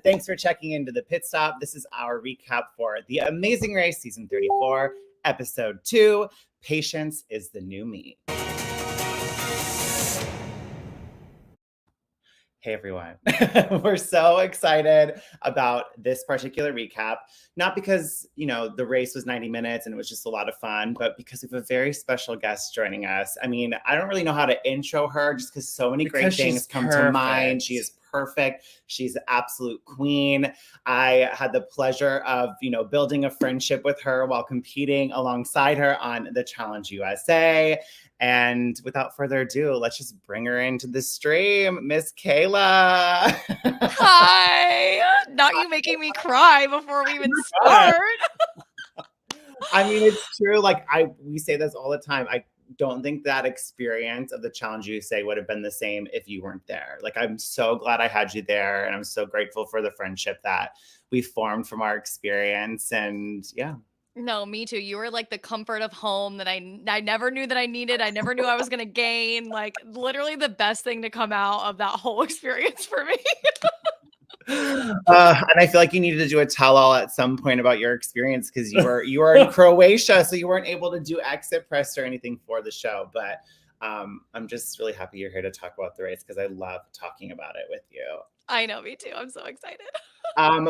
Thanks for checking into the Pit Stop. This is our recap for The Amazing Race, Season 34, Episode 2, Patience is the New Me. Hey everyone. We're so excited about this particular recap. Not because, the race was 90 minutes and it was just a lot of fun, but because we have a very special guest joining us. I mean, I don't really know how to intro her just because so many great things come to mind. She is perfect. She's an absolute queen. I had the pleasure of, building a friendship with her while competing alongside her on the Challenge USA. And without further ado, let's just bring her into the stream, Miss Cayla. Hi! Not you making me cry before we even start. I mean, it's true. We say this all the time. I don't think that experience of the Challenge USA would have been the same if you weren't there. I'm so glad I had you there, and I'm so grateful for the friendship that we formed from our experience. And yeah. No, me too. You were like the comfort of home that I never knew that I needed. I never knew I was going to gain. Literally the best thing to come out of that whole experience for me. And I feel like you needed to do a tell-all at some point about your experience because you were in Croatia, so you weren't able to do exit press or anything for the show. But I'm just really happy you're here to talk about the race because I love talking about it with you. I know, me too. I'm so excited.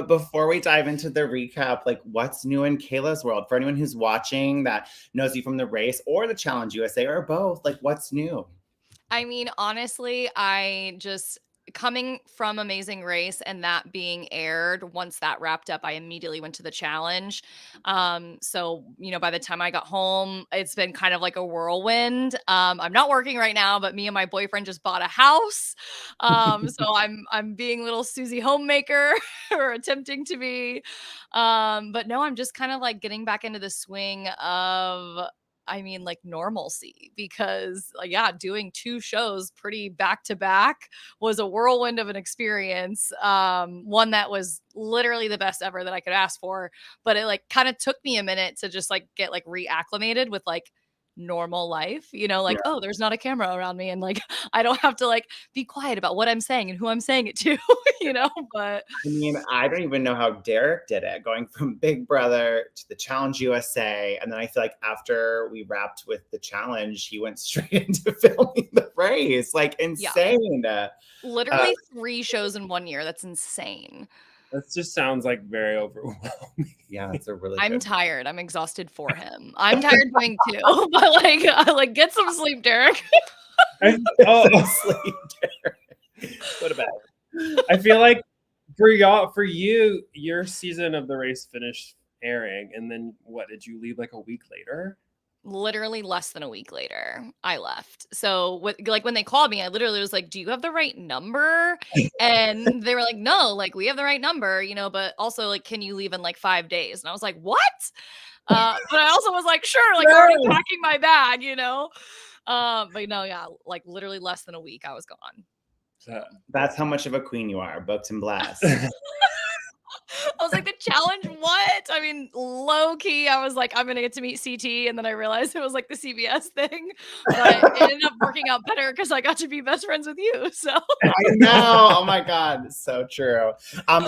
Before we dive into the recap, what's new in Cayla's world? For anyone who's watching that knows you from the race or the Challenge USA or both, what's new? I mean, honestly, coming from Amazing Race and that being aired, once that wrapped up, I immediately went to the challenge. So, by the time I got home, it's been kind of like a whirlwind. I'm not working right now, but me and my boyfriend just bought a house. So I'm being little Susie homemaker or attempting to be. But no, I'm just kind of getting back into the swing of normalcy because doing 2 shows pretty back to back was a whirlwind of an experience. One that was literally the best ever that I could ask for, but it kind of took me a minute to just get reacclimated with normal life, oh, there's not a camera around me and I don't have to be quiet about what I'm saying and who I'm saying it to, but I mean, I don't even know how Derek did it, going from Big Brother to the Challenge USA. And then I feel like after we wrapped with the challenge, he went straight into filming the race. Insane. Yeah. Literally 3 shows in 1 year. That's insane. That just sounds very overwhelming. Yeah, that's a really I'm tired. I'm exhausted for him. I'm tired doing too, but get some sleep, Derek. Sleep, Derek. What about it? I feel like for you, your season of the race finished airing, and then what did you leave a week later? Literally less than a week later, I left. So when they called me, I literally was like, do you have the right number? And they were like, no, we have the right number, but also can you leave in 5 days? And I was like, what? But I also was like, sure, already packing my bag, but no, yeah, literally less than a week I was gone. So that's how much of a queen you are, booked and blessed. I was like, the challenge, what? I mean, low key, I was like, I'm going to get to meet CT. And then I realized it was the CBS thing. But it ended up working out better because I got to be best friends with you. So I know. Oh my God. So true.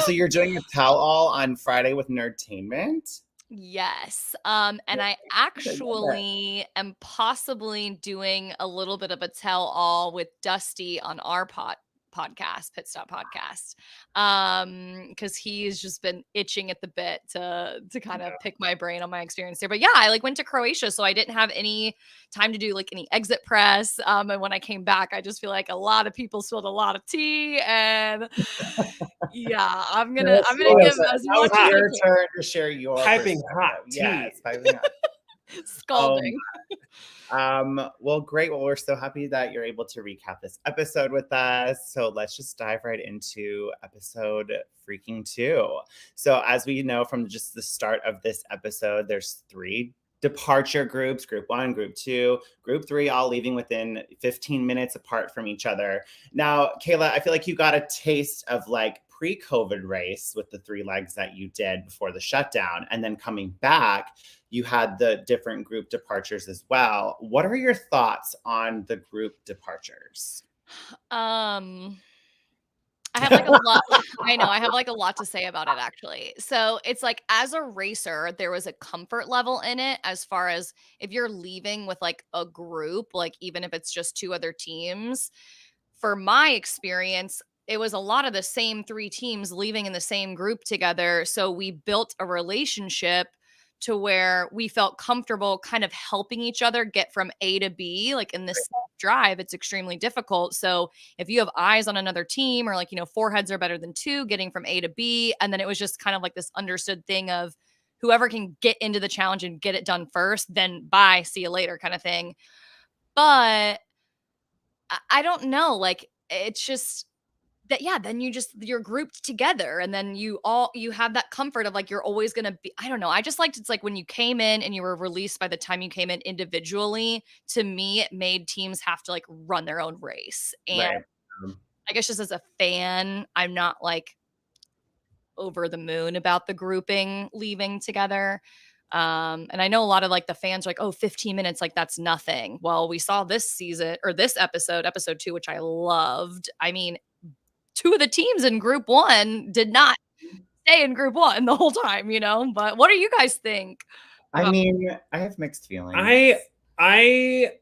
So you're doing a tell-all on Friday with Nerdtainment? Yes. And I actually am possibly doing a little bit of a tell-all with Dusty on our podcast, Pitstop podcast, because he's just been itching at the bit to kind of pick my brain on my experience there. But yeah, I went to Croatia, so I didn't have any time to do any exit press. And when I came back, I just feel like a lot of people spilled a lot of tea, and yeah, I'm gonna give as much as your turn to share your piping hot tea. Yes, piping hot. Scalding. Well, great. Well, we're so happy that you're able to recap this episode with us. So let's just dive right into episode freaking 2. So as we know from just the start of this episode, there's 3 departure groups, group 1, group 2, group 3, all leaving within 15 minutes apart from each other. Now, Cayla, I feel like you got a taste of pre-COVID race with the 3 legs that you did before the shutdown. And then coming back, you had the different group departures as well. What are your thoughts on the group departures? I have like a lot. I know. I have like a lot to say about it actually. So it's like as a racer, there was a comfort level in it as far as if you're leaving with like a group, like even if it's just two other teams. For my experience, it was a lot of the same three teams leaving in the same group together. So we built a relationship to where we felt comfortable kind of helping each other get from A to B. Like in this drive, it's extremely difficult. So if you have eyes on another team or like, four heads are better than two, getting from A to B. And then it was just kind of like this understood thing of whoever can get into the challenge and get it done first, then bye, see you later kind of thing. But I don't know. Like it's just that, yeah, then you're grouped together and then you have that comfort of like you're always gonna be. I don't know. I just liked it's like when you came in and you were released by the time you came in individually, to me, it made teams have to like run their own race. And Right. I guess just as a fan, I'm not like over the moon about the grouping leaving together. And I know a lot of like the fans are like, oh, 15 minutes, like that's nothing. Well, we saw this season or this episode 2, which I loved. I mean, two of the teams in group one did not stay in group one the whole time, but what do you guys think I about? mean, I have mixed feelings. I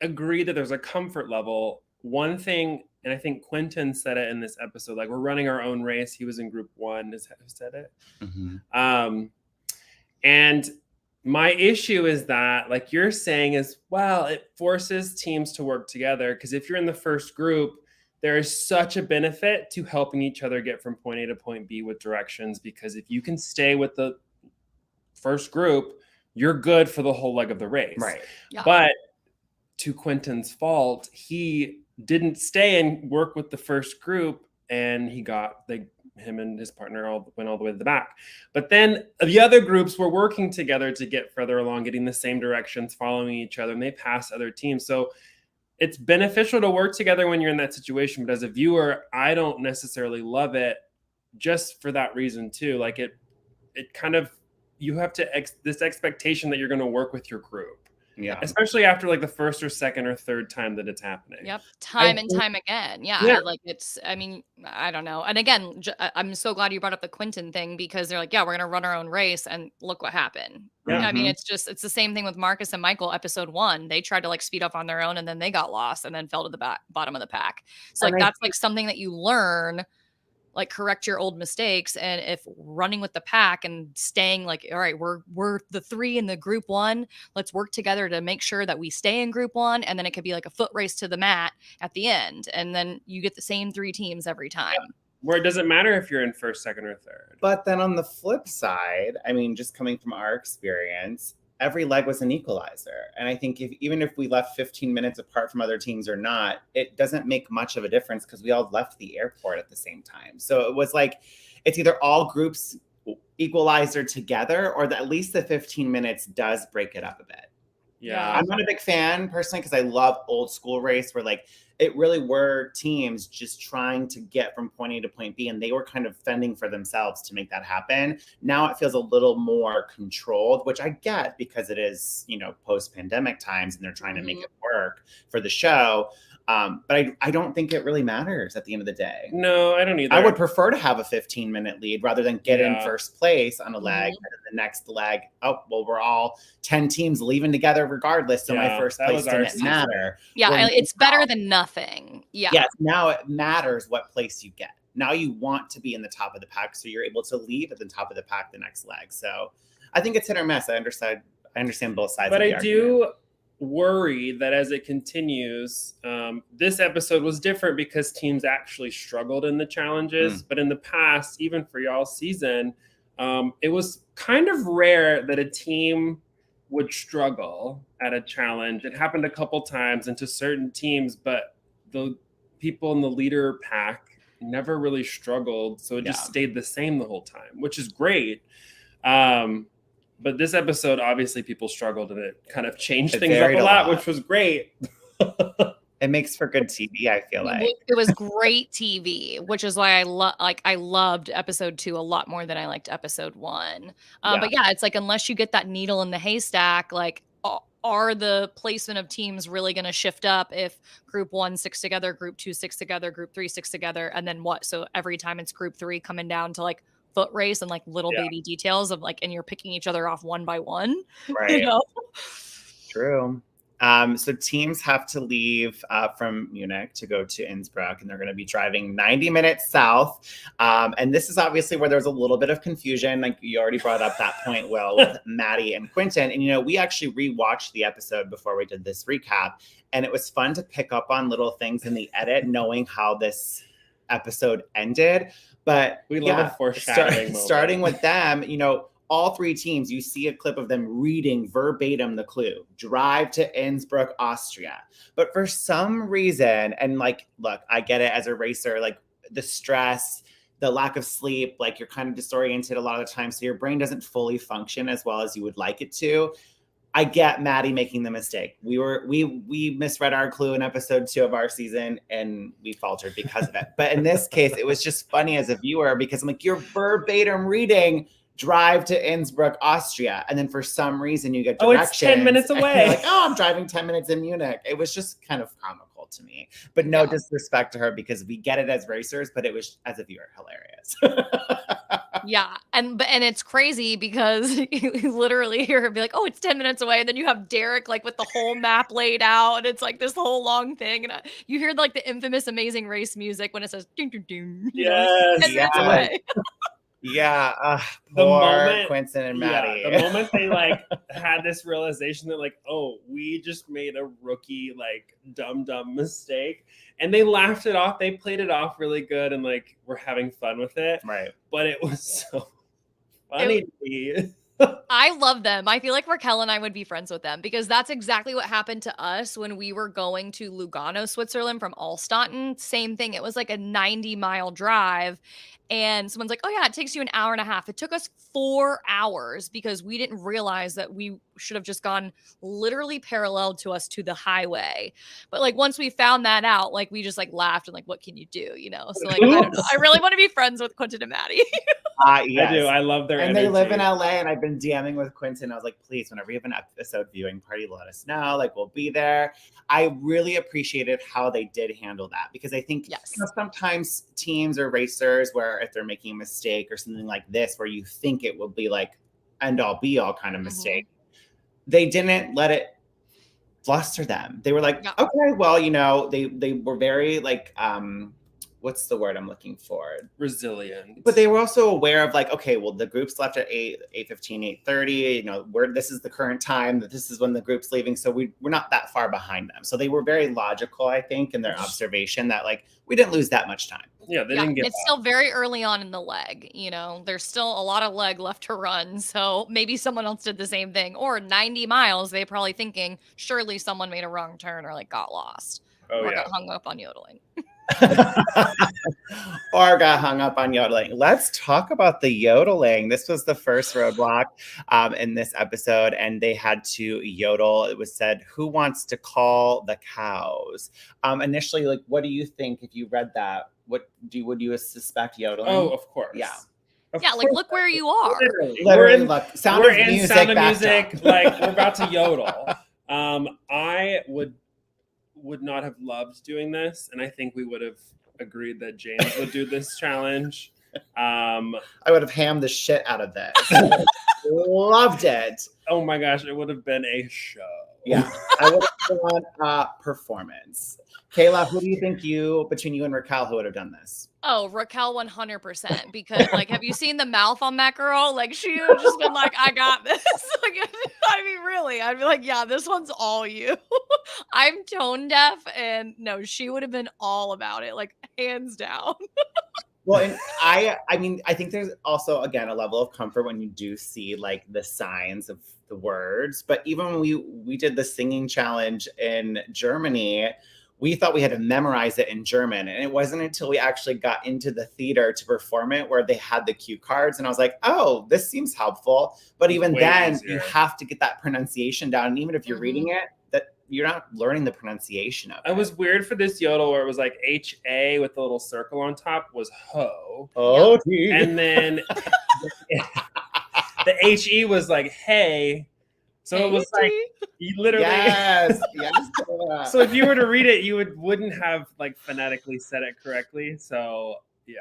agree that there's a comfort level. One thing, and I think Quentin said it in this episode, like we're running our own race. He was in group one, is who said it. Mhm. And my issue is that, like you're saying, is well, it forces teams to work together because if you're in the first group, there is such a benefit to helping each other get from point A to point B with directions, because if you can stay with the first group, you're good for the whole leg of the race. Right. Yeah. But to Quentin's fault, he didn't stay and work with the first group, and him and his partner went all the way to the back. But then the other groups were working together to get further along, getting the same directions, following each other, and they passed other teams. So it's beneficial to work together when you're in that situation. But as a viewer, I don't necessarily love it just for that reason too. Like it kind of, you have to this expectation that you're going to work with your group. Yeah. Especially after like the first or second or third time that it's happening. Yep. Time and time again. Yeah. Like I mean, I don't know. And again, I'm so glad you brought up the Quentin thing because they're like, yeah, we're going to run our own race. And look what happened. Yeah. I mean, Mhm. it's the same thing with Marcus and Michael, episode 1. They tried to like speed up on their own and then they got lost and then fell to the bottom of the pack. So like, that's like something that you learn, like correct your old mistakes. And if running with the pack and staying like, all right, we're the 3 in the group 1, let's work together to make sure that we stay in group 1. And then it could be like a foot race to the mat at the end. And then you get the same 3 teams every time. Yeah. Where it doesn't matter if you're in first, second, or third. But then on the flip side, I mean, just coming from our experience, every leg was an equalizer. And I think even if we left 15 minutes apart from other teams or not, it doesn't make much of a difference because we all left the airport at the same time. So it was like, it's either all groups equalizer together or at least the 15 minutes does break it up a bit. Yeah. I'm not a big fan personally because I love old school race where like it really were teams just trying to get from point A to point B and they were kind of fending for themselves to make that happen. Now it feels a little more controlled, which I get because it is, post-pandemic times and they're trying to make it work for the show. But I don't think it really matters at the end of the day. No, I don't either. I would prefer to have a 15-minute lead rather than get in first place on a leg and then the next leg. Oh, well, we're all 10 teams leaving together regardless. So my first place didn't matter. Yeah, it's better than nothing. Yeah. Yes, now it matters what place you get. Now you want to be in the top of the pack, so you're able to lead at the top of the pack the next leg. So I think it's hit or miss. I understand both sides. But of the I argument. do worry that as it continues, this episode was different because teams actually struggled in the challenges. But in the past, even for y'all's season, it was kind of rare that a team would struggle at a challenge. It happened a couple times and to certain teams, but the people in the leader pack never really struggled. So it just stayed the same the whole time, which is great. But this episode, obviously, people struggled and it kind of changed things up a lot, which was great. It makes for good TV, I feel like. It was great TV, which is why I loved episode 2 a lot more than I liked episode 1. But yeah, it's like unless you get that needle in the haystack, like are the placement of teams really going to shift up if group 1 sticks together, group 2 sticks together, group 3 sticks together, and then what? So every time it's group 3 coming down to like foot race and like little baby details of like, and you're picking each other off one by one, Right. you know? True. So teams have to leave from Munich to go to Innsbruck, and they're going to be driving 90 minutes south. And this is obviously where there's a little bit of confusion. Like you already brought up that point, Will, with Maddie and Quentin. And, you know, we actually rewatched the episode before we did this recap. And it was fun to pick up on little things in the edit, knowing how this episode ended. But we love a foreshadowing starting with them, you know, all 3 teams, you see a clip of them reading verbatim the clue, drive to Innsbruck, Austria. But for some reason, and like, look, I get it as a racer, like the stress, the lack of sleep, like you're kind of disoriented a lot of the time. So your brain doesn't fully function as well as you would like it to. I get Maddie making the mistake. We misread our clue in episode 2 of our season and we faltered because of it. But in this case, it was just funny as a viewer because I'm like, you're verbatim reading drive to Innsbruck, Austria. And then for some reason you get directions. Oh, it's 10 minutes away. Like, oh, I'm driving 10 minutes in Munich. It was just kind of comical to me. But no disrespect to her because we get it as racers, but it was, as a viewer, hilarious. Yeah. And it's crazy because you literally hear her be like, oh, it's 10 minutes away. And then you have Derek like with the whole map laid out. And it's like this whole long thing. And you hear like the infamous Amazing Race music when it says, ding, ding, ding, you know, 10 minutes away. Yeah, poor Quentin and Maddie. Yeah, the moment they like had this realization that like, oh, we just made a rookie like dumb mistake, and they laughed it off. They played it off really good, and like we're having fun with it. Right. But it was so funny to me. I love them. I feel like Raquel and I would be friends with them because that's exactly what happened to us when we were going to Lugano, Switzerland from Alstatten. Same thing. It was like a 90-mile drive. And someone's like, oh, yeah, it takes you an hour and a half. It took us 4 hours because we didn't realize that we should have just gone literally parallel to us to the highway. But like once we found that out, like we just like laughed and like, what can you do? You know? So like, I don't know. I really want to be friends with Quentin and Maddie. Yes. I do. I love their energy. They live in LA, and I've been DMing with Quentin. I was like, please, whenever you have an episode viewing party, let us know. Like, we'll be there. I really appreciated how they did handle that because I think you know, sometimes teams or racers where if they're making a mistake or something like this, where you think it will be like end all be all kind of mistake, they didn't let it fluster them. They were like, okay, well, you know, they were very like, what's the word I'm looking for? Resilient. But they were also aware of like, okay, well, the group's left at 8:15, 8:30. You know, this is the current time. That this is when the group's leaving. So we're not that far behind them. So they were very logical, I think, in their observation that like we didn't lose that much time. Yeah, they didn't get. It's still very early on in the leg. You know, there's still a lot of leg left to run. So maybe someone else did the same thing. Or 90 miles, they probably thinking surely someone made a wrong turn or like got lost or got hung up on yodeling. Or got hung up on yodeling. Let's talk about the yodeling. This was the first roadblock in this episode, and they had to yodel. It was said, "Who wants to call the cows?" Initially, like, what do you think if you read that? Would you suspect yodeling? Oh, of course. Yeah. Like look where you are. Literally look. Sound of music. Like we're about to yodel. I would not have loved doing this, and I think we would have agreed that James would do this challenge. I would have hammed the shit out of this. Loved it. Oh my gosh, it would have been a show. Yeah, I would have done a performance. Cayla, who do you think between you and Raquel, who would have done this? Oh, Raquel 100%. Because like, have you seen the mouth on that girl? Like she would have just been like, I got this. Like, I mean, really, I'd be like, yeah, this one's all you. I'm tone deaf, and no, she would have been all about it, like hands down. Well, and I mean, I think there's also, again, a level of comfort when you do see like the signs of the words. But even when we did the singing challenge in Germany, we thought we had to memorize it in German. And it wasn't until we actually got into the theater to perform it where they had the cue cards. And I was like, oh, this seems helpful. But even then, you have to get that pronunciation down. And even if you're reading it, that you're not learning the pronunciation of it. It was weird for this yodel where it was like H-A with the little circle on top was ho. Oh, and then the H-E was like hey. So Hey, it was like you literally Yes. So if you were to read it, you wouldn't have like phonetically said it correctly. So yeah.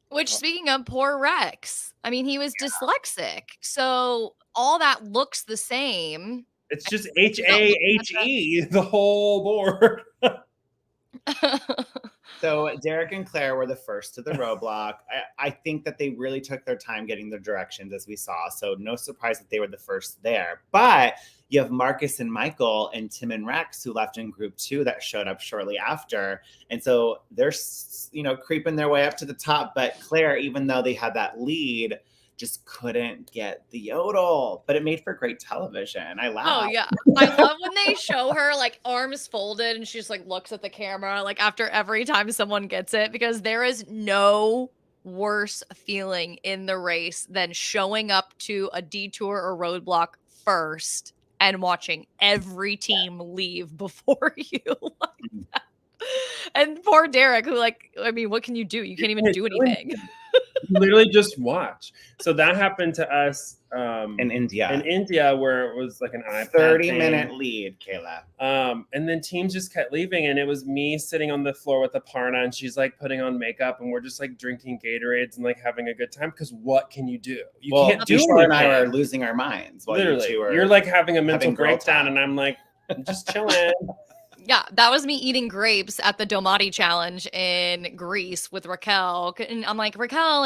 Which, speaking of poor Rex, I mean, he was dyslexic, so all that looks the same. It's just Does not look match up. HAHE, the whole board. So Derek and Claire were the first to the roadblock. I think that they really took their time getting their directions, as we saw. So no surprise that they were the first there. But you have Marcus and Michael and Tim and Rex who left in group 2 that showed up shortly after. And so they're, creeping their way up to the top. But Claire, even though they had that lead, just couldn't get the yodel, but it made for great television. I laughed. Oh yeah, I love when they show her like arms folded and she just like looks at the camera like after every time someone gets it, because there is no worse feeling in the race than showing up to a detour or roadblock first and watching every team leave before you. Like that. And poor Derek, who what can you do? You can't even do anything. You literally just watch. So that happened to us in India, where it was like an iPad 30-minute lead, Cayla. And then teams just kept leaving, and it was me sitting on the floor with Aparna, and she's like putting on makeup, and we're just like drinking Gatorades and like having a good time. Because what can you do? You can't do anything. And I are losing our minds. While literally, you're like having a mental breakdown, and I'm like, I'm just chilling. Yeah, that was me eating grapes at the Domati challenge in Greece with Raquel. And I'm like, Raquel,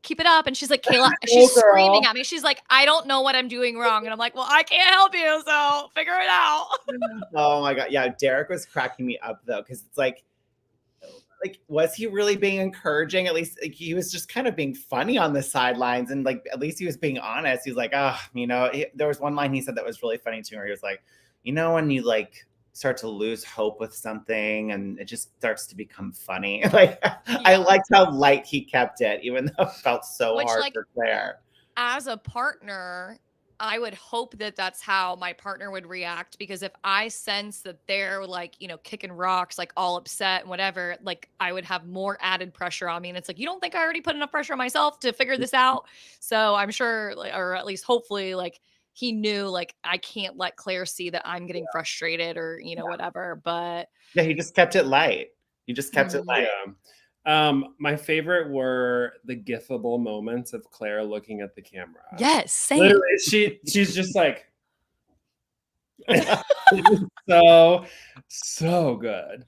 keep it up. And she's like, Cayla, she's screaming at me. She's like, I don't know what I'm doing wrong. And I'm like, well, I can't help you. So figure it out. Oh my God. Yeah. Derek was cracking me up though. Cause it's like, was he really being encouraging? At least he was just kind of being funny on the sidelines. And at least he was being honest. He was like, there was one line he said that was really funny to me where he was like, when you start to lose hope with something and it just starts to become funny. I liked how light he kept it, even though it felt so hard for Claire. As a partner, I would hope that that's how my partner would react, because if I sense that they're kicking rocks, all upset and whatever, I would have more added pressure on me. And it's like, you don't think I already put enough pressure on myself to figure this out? So I'm sure, or at least hopefully, he knew I can't let Claire see that I'm getting frustrated or, whatever. But yeah, he just kept it light. My favorite were the gifable moments of Claire looking at the camera. Yes, same. Literally, she's just like so good.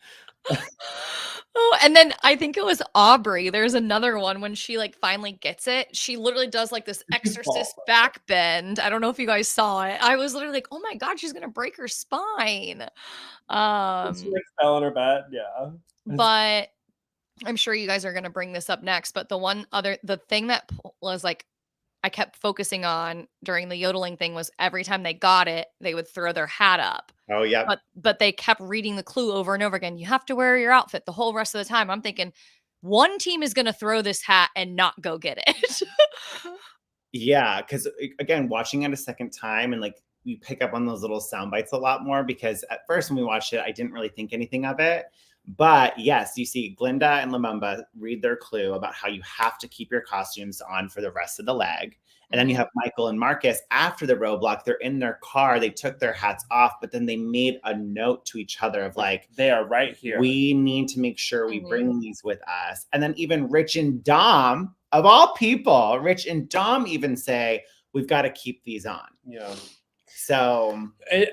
Oh, and then I think it was Aubrey. There's another one when she finally gets it. She literally does this exorcist back bend. I don't know if you guys saw it. I was literally like, oh my God, she's gonna break her spine. She fell on her bed. Yeah. But I'm sure you guys are gonna bring this up next. But the thing that was I kept focusing on during the yodeling thing was every time they got it, they would throw their hat up. Oh, yeah. But they kept reading the clue over and over again. You have to wear your outfit the whole rest of the time. I'm thinking one team is going to throw this hat and not go get it. Yeah. Because again, watching it a second time and we pick up on those little sound bites a lot more, because at first when we watched it, I didn't really think anything of it. But yes, you see Glinda and Lumumba read their clue about how you have to keep your costumes on for the rest of the leg. And then you have Michael and Marcus after the roadblock. They're in their car. They took their hats off, but then they made a note to each other of they are right here. We need to make sure we bring these with us. And then even Rich and Dom, of all people, Rich and Dom even say, we've got to keep these on. Yeah. So I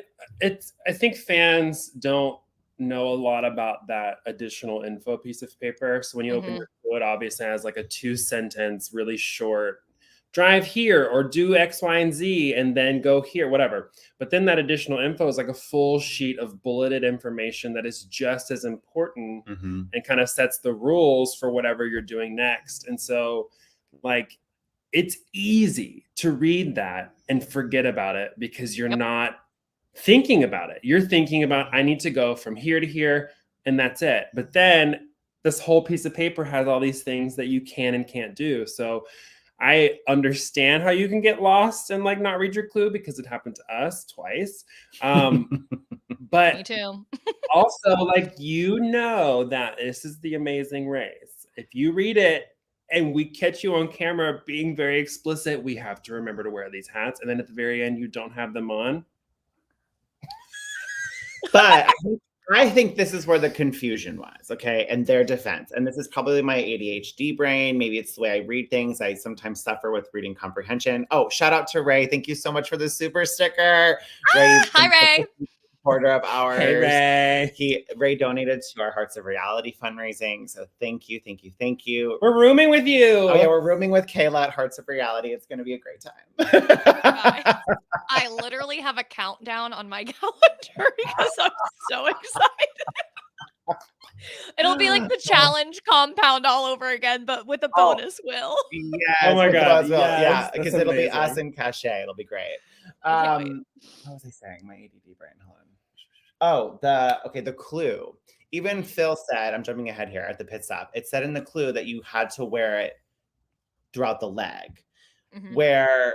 think fans don't know a lot about that additional info piece of paper. So when you open your clue, it obviously has a 2-sentence, really short, drive here or do X, Y, and Z, and then go here, whatever. But then that additional info is a full sheet of bulleted information that is just as important and kind of sets the rules for whatever you're doing next. And so it's easy to read that and forget about it because you're not thinking about it. You're thinking about, I need to go from here to here, and that's it. But then this whole piece of paper has all these things that you can and can't do. So I understand how you can get lost and not read your clue, because it happened to us twice. But me too. Also, that this is the amazing race. If you read it and we catch you on camera being very explicit, we have to remember to wear these hats. And then at the very end, you don't have them on. But I think this is where the confusion was, okay, in their defense. And this is probably my ADHD brain. Maybe it's the way I read things. I sometimes suffer with reading comprehension. Oh, shout out to Ray. Thank you so much for the super sticker. Ray, Hi, Ray. Supporter of ours. Hey, Ray. Ray donated to our Hearts of Reality fundraising. So thank you, thank you, thank you. We're rooming with you. Oh yeah, we're rooming with Cayla at Hearts of Reality. It's going to be a great time. I literally have a countdown on my calendar because I'm so excited. It'll be like the challenge compound all over again, but with a bonus wheel. Yes. Oh my God. Yes, yeah, because it'll be us and Cachet. It'll be great. What was I saying? My ADD brain. Hold on. Oh, the clue. Even Phil said, I'm jumping ahead here at the pit stop. It said in the clue that you had to wear it throughout the leg, where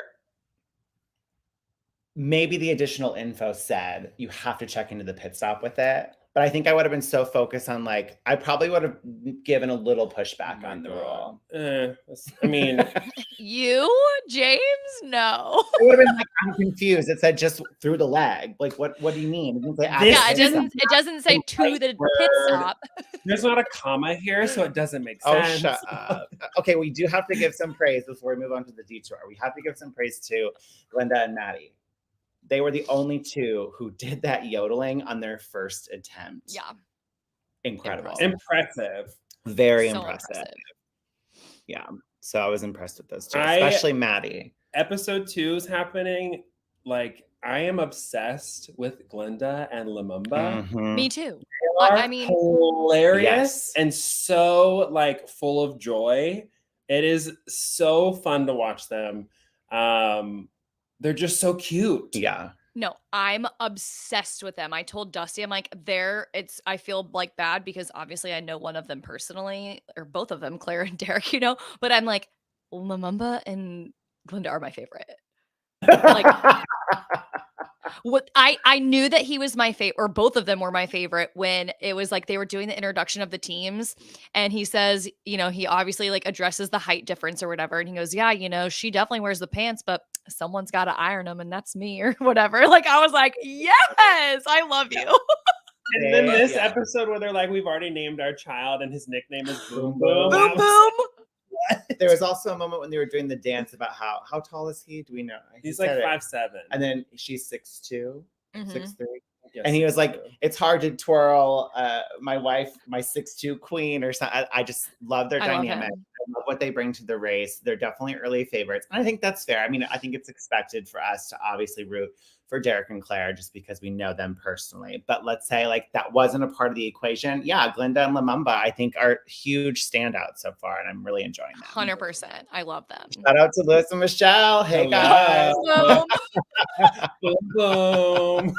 maybe the additional info said you have to check into the pit stop with it. But I think I would have been so focused on I probably would have given a little pushback on the rule. I mean, you, James? No. I would have been I'm confused. It said just through the leg. What do you mean? It it doesn't say to the pit stop. There's not a comma here, so it doesn't make sense. Oh, shut up. Okay, we do have to give some praise before we move on to the detour. We have to give some praise to Glenda and Maddie. They were the only two who did that yodeling on their first attempt. Yeah. Incredible. Impressive. Very impressive. Yeah. So I was impressed with those two, especially Maddie. Episode 2 is happening. I am obsessed with Glenda and Lumumba. Mm-hmm. Me too. I mean, hilarious and so full of joy. It is so fun to watch them. They're just so cute. Yeah. No, I'm obsessed with them. I told Dusty, I'm like, I feel bad because obviously I know one of them personally, or both of them, Claire and Derek, but I'm like, Lumumba and Glenda are my favorite. What I knew that he was my favorite, or both of them were my favorite, when it was they were doing the introduction of the teams, and he says, he obviously addresses the height difference or whatever, and he goes, yeah, she definitely wears the pants, but someone's got to iron them, and that's me, or whatever. I was like, yes, I love you. And then this episode where they're we've already named our child, and his nickname is Boom Boom. Boom Boom. There was also a moment when they were doing the dance about how tall is he? Do we know? He's 5'7", and then she's 6'2", 6'3". Yes, and he was like, it's hard to twirl my wife, my 6'2" queen, or something. I just love their dynamic. I love what they bring to the race. They're definitely early favorites. And I think that's fair. I mean, I think it's expected for us to obviously root for Derek and Claire just because we know them personally. But let's say that wasn't a part of the equation. Yeah, Glenda and Lumumba, I think, are huge standouts so far, and I'm really enjoying them. 100%. I love them. Shout out to Liz and Michelle. Hey, guys. Boom, boom.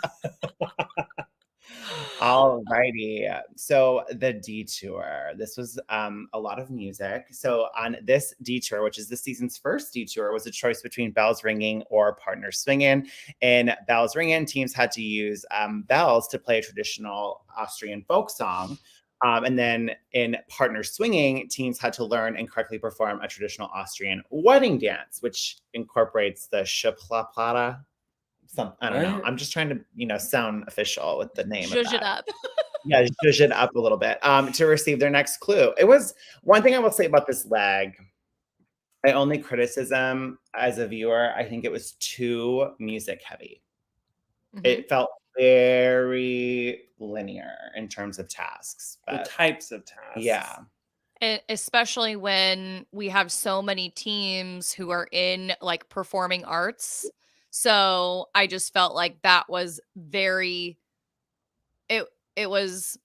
All righty. So the detour. This was a lot of music. So on this detour, which is this season's first detour, was a choice between bells ringing or partners swinging. In bells ringing, teams had to use bells to play a traditional Austrian folk song. And then in partner swinging, teams had to learn and correctly perform a traditional Austrian wedding dance, which incorporates the shaplaplata. I don't know. I'm just trying to, sound official with the name. Zhuzh it up. Yeah, zhuzh it up a little bit to receive their next clue. It was one thing I will say about this leg. My only criticism as a viewer, I think it was too music heavy. Mm-hmm. It felt very linear in terms of tasks. The types of tasks. Yeah. Especially when we have so many teams who are in performing arts. So I just felt like that was very, it was,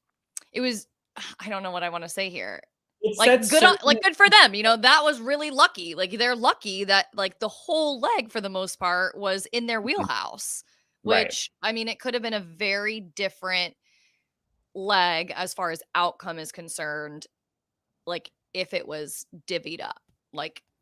I don't know what I want to say here. Good for them. That was really lucky. They're lucky that the whole leg for the most part was in their wheelhouse, which I mean, it could have been a very different leg as far as outcome is concerned. If it was divvied up,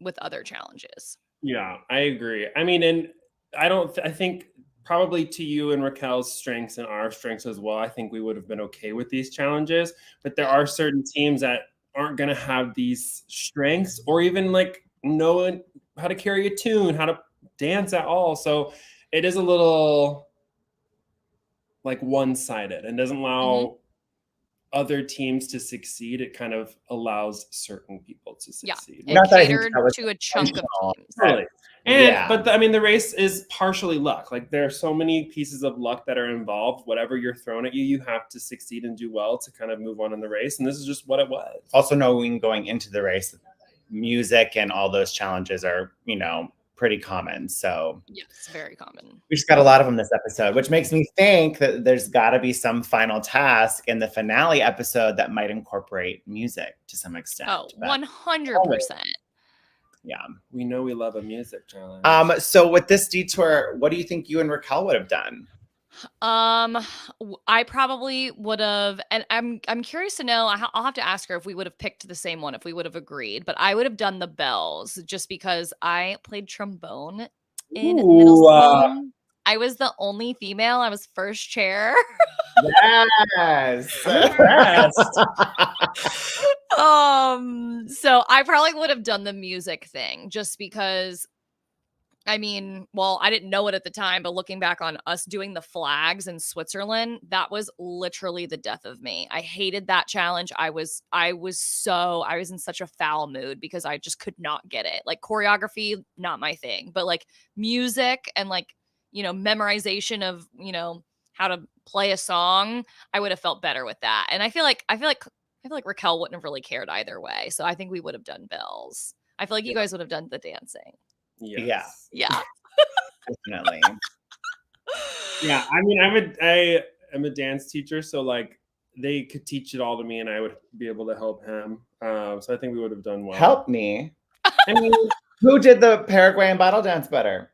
with other challenges. Yeah, I agree. I mean, and I think probably to you and Raquel's strengths and our strengths as well, I think we would have been okay with these challenges. But there are certain teams that aren't going to have these strengths or even like knowing how to carry a tune, how to dance at all. So it is a little like one-sided and doesn't allow other teams to succeed. It kind of allows certain people to succeed. It catered to a chunk of teams. Totally. And but I mean, the race is partially luck. Like there are so many pieces of luck that are involved. Whatever you're thrown at you, you have to succeed and do well to kind of move on in the race. And this is just what it was. Also knowing going into the race, music and all those challenges are, you know, pretty common. So yes, very common. We just got a lot of them this episode, which makes me think that there's got to be some final task in the finale episode that might incorporate music to some extent. Oh, 100%. Yeah. We know we love a music challenge. So with this detour, what do you think you and Raquel would have done? I probably would have, and I'm curious to know, I'll have to ask her if we would have picked the same one, if we would have agreed, but I would have done the bells just because I played trombone in middle school. I was the only female. I was first chair. Yes. So I probably would have done the music thing just because, I mean, well, I didn't know it at the time, but looking back on us doing the flags in Switzerland, that was literally the death of me. I hated that challenge. I was in such a foul mood because I just could not get it. Like choreography, not my thing, but like music and like, you know, memorization of, you know, how to play a song, I would have felt better with that. And I feel like Raquel wouldn't have really cared either way. So I think we would have done bells. I feel like you guys would have done the dancing. Yes. Yeah. Definitely. Yeah. I mean, I am a dance teacher, so like they could teach it all to me and I would be able to help him. So I think we would have done well. Help me. I mean, who did the Paraguayan bottle dance better?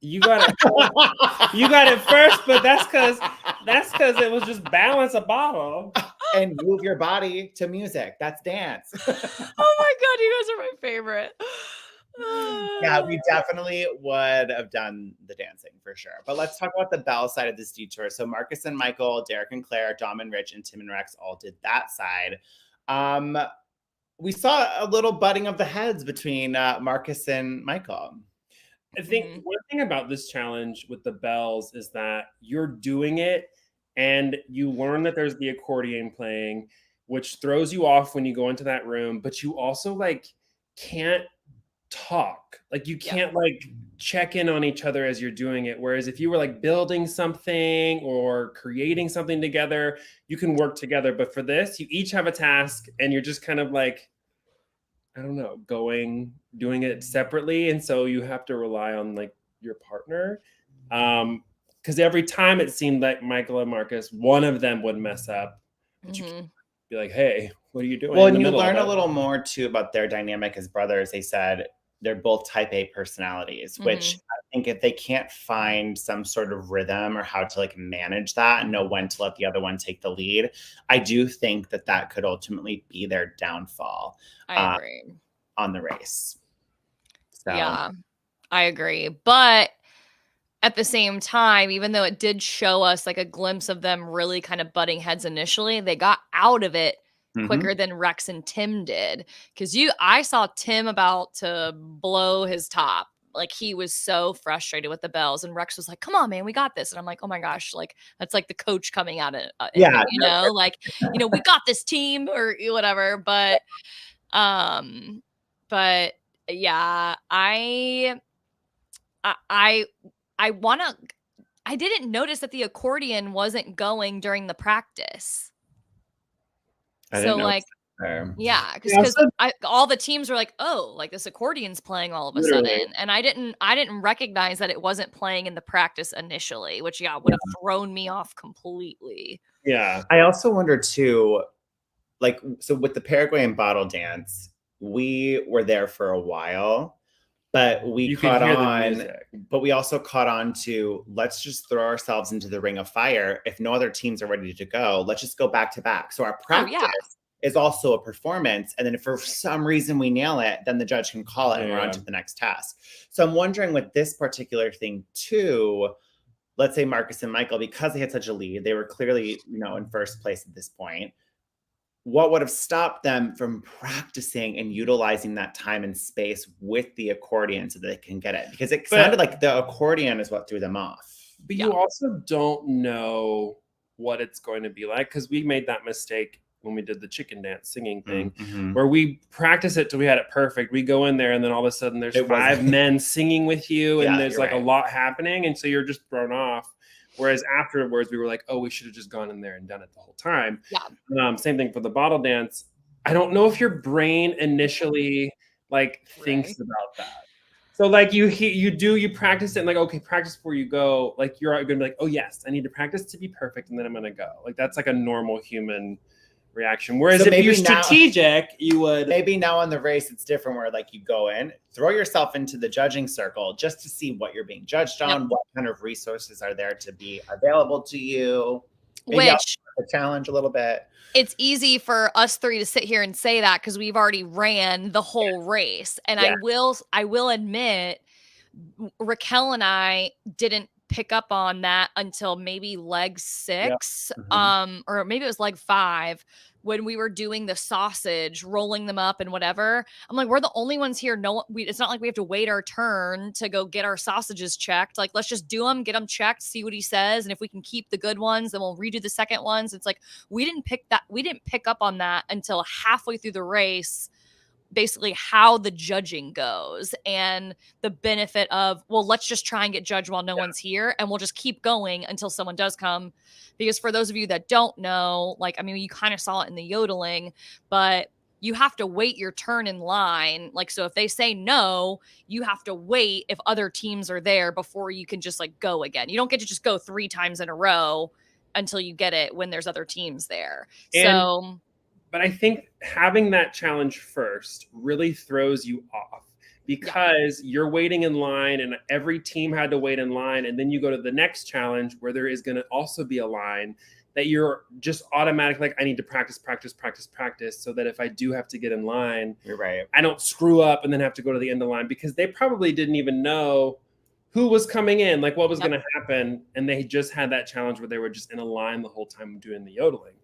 You got it. You got it first, but that's because it was just balance a bottle and move your body to music. That's dance. Oh my God, you guys are my favorite. Yeah, we definitely would have done the dancing for sure. But let's talk about the Belle side of this detour. So Marcus and Michael, Derek and Claire, Dom and Rich, and Tim and Rex all did that side. We saw a little butting of the heads between Marcus and Michael. I think one thing about this challenge with the bells is that you're doing it and you learn that there's the accordion playing, which throws you off when you go into that room, but you also like can't talk. Like you can't like check in on each other as you're doing it. Whereas if you were like building something or creating something together, you can work together. But for this, you each have a task and you're just kind of like, I don't know, doing it separately. And so you have to rely on like your partner. Because every time it seemed like Michael and Marcus, one of them would mess up. But you can be like, hey, what are you doing? Well, and you learn a little more too about their dynamic as brothers. They said they're both type A personalities, which I think if they can't find some sort of rhythm or how to like manage that and know when to let the other one take the lead, I do think that could ultimately be their downfall. I agree. On the race. So. Yeah, I agree. But at the same time, even though it did show us like a glimpse of them really kind of butting heads initially, they got out of it quicker than Rex and Tim did. Because I saw Tim about to blow his top. Like he was so frustrated with the bells, and Rex was like, "Come on, man, we got this." And I'm like, "Oh my gosh, like that's like the coach coming out of yeah, you know, like we got this team or whatever." But yeah, I didn't notice that the accordion wasn't going during the practice. So like, yeah, because all the teams were like, oh, like this accordion's playing all of a sudden, and I didn't recognize that it wasn't playing in the practice initially, which would have thrown me off completely. Yeah, I also wonder too, like, so with the Paraguayan bottle dance, we were there for a while. But we also caught on to let's just throw ourselves into the ring of fire. If no other teams are ready to go, let's just go back to back. So our practice is also a performance. And then if for some reason we nail it, then the judge can call it and we're on to the next task. So I'm wondering with this particular thing too, let's say Marcus and Michael, because they had such a lead, they were clearly, in first place at this point. what would have stopped them from practicing and utilizing that time and space with the accordion so that they can get it? Because it sounded like the accordion is what threw them off. But you also don't know what it's going to be like, because we made that mistake when we did the chicken dance singing thing, where we practice it till we had it perfect. We go in there and then all of a sudden there's 5 men singing with you and there's like a lot happening. And so you're just thrown off. Whereas afterwards we were like, oh, we should have just gone in there and done it the whole time. Yeah. Same thing for the bottle dance. I don't know if your brain initially like thinks about that. So like you practice it and like, okay, practice before you go. Like you're gonna be like, oh yes, I need to practice to be perfect and then I'm gonna go. Like that's like a normal human reaction. Whereas so if you're strategic, you would. Maybe now in the race it's different, where like you go in, throw yourself into the judging circle just to see what you're being judged on, what kind of resources are there to be available to you. Maybe which a challenge a little bit. It's easy for us 3 to sit here and say that because we've already ran the whole race. And I will admit, Raquel and I didn't pick up on that until maybe leg 6, or maybe it was leg 5, when we were doing the sausage, rolling them up and whatever. I'm like, we're the only ones here. It's not like we have to wait our turn to go get our sausages checked. Like, let's just do them, get them checked, see what he says. And if we can keep the good ones, then we'll redo the second ones. It's like, we didn't pick up on that until halfway through the race, basically how the judging goes and the benefit of, well, let's just try and get judged while no one's here. And we'll just keep going until someone does come. Because for those of you that don't know, like, I mean, you kind of saw it in the yodeling, but you have to wait your turn in line. Like, so if they say no, you have to wait if other teams are there before you can just like go again. You don't get to just go 3 times in a row until you get it when there's other teams there. But I think having that challenge first really throws you off, because you're waiting in line and every team had to wait in line. And then you go to the next challenge where there is going to also be a line that you're just automatically like, I need to practice so that if I do have to get in line, I don't screw up and then have to go to the end of the line, because they probably didn't even know who was coming in, like what was going to happen. And they just had that challenge where they were just in a line the whole time doing the yodeling.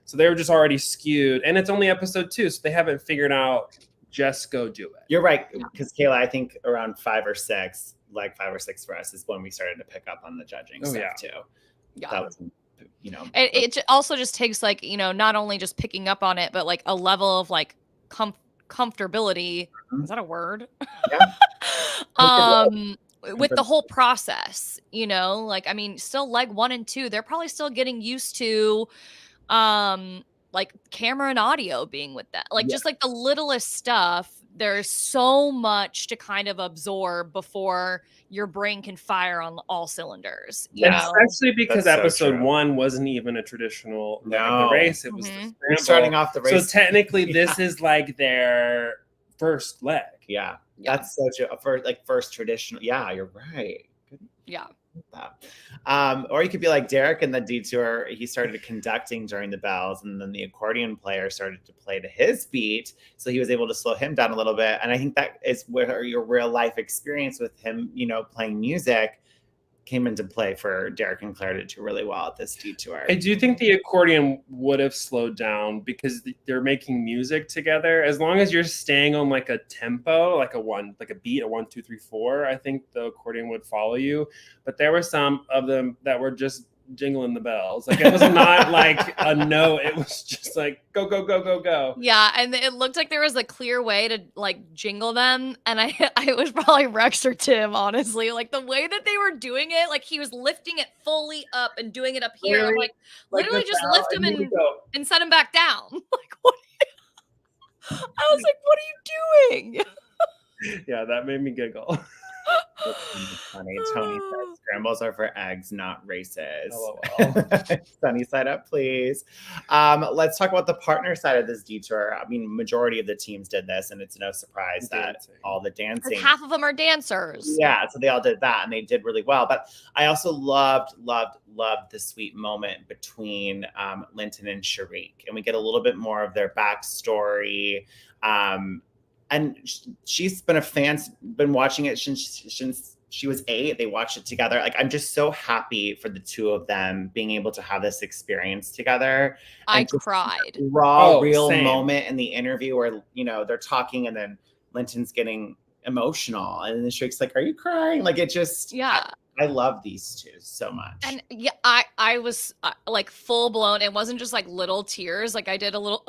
So they were just already skewed, and it's only episode 2. So they haven't figured out, just go do it. You're right. Because Cayla, I think around 5 or 6, like 5 or 6 for us is when we started to pick up on the judging stuff too. That was, it also just takes like, not only just picking up on it, but like a level of like comfortability. Is that a word? With the whole process, like, I mean, still leg 1 and 2, they're probably still getting used to, like camera and audio being with that, like just like the littlest stuff. There's so much to kind of absorb before your brain can fire on all cylinders. Especially because episode 1 wasn't even a traditional the race. It was the starting off the race. So technically this is like their first leg. That's such a first traditional. Yeah, you're right. Or you could be like Derek in the Detour. He started conducting during the bells, and then the accordion player started to play to his beat, so he was able to slow him down a little bit. And I think that is where your real life experience with him, playing music, came into play for Derek and Claire to do really well at this Detour. I do think the accordion would have slowed down because they're making music together. As long as you're staying on like a tempo, like a beat, a 1, 2, 3, 4, I think the accordion would follow you. But there were some of them that were just jingling the bells. Like, it was not like a note. It was just like, go, go, go, go, go. Yeah. And it looked like there was a clear way to like jingle them. And I was probably Rex or Tim, honestly, like the way that they were doing it, like he was lifting it fully up and doing it up here. Really? I'm like literally just lift him and set him back down. Like, what? I was like, what are you doing? Yeah, that made me giggle. Funny. Tony says scrambles are for eggs, not races. LOL. Sunny side up, please. Let's talk about the partner side of this Detour. I mean, majority of the teams did this, and it's no surprise that all the dancing. Half of them are dancers. Yeah, so they all did that, and they did really well. But I also loved the sweet moment between Linton and Sharik, and we get a little bit more of their And she's been a fan, been watching it since she was 8. They watched it together. Like, I'm just so happy for the two of them being able to have this experience together. I And just cried. raw, Oh, real same. moment in the interview where, you know, they're talking and then Linton's getting emotional. And then Shake's like, are you crying? Like, it just, Yeah. I love these two so much. And yeah, I was like full blown. It wasn't just like little tears. Like I did a little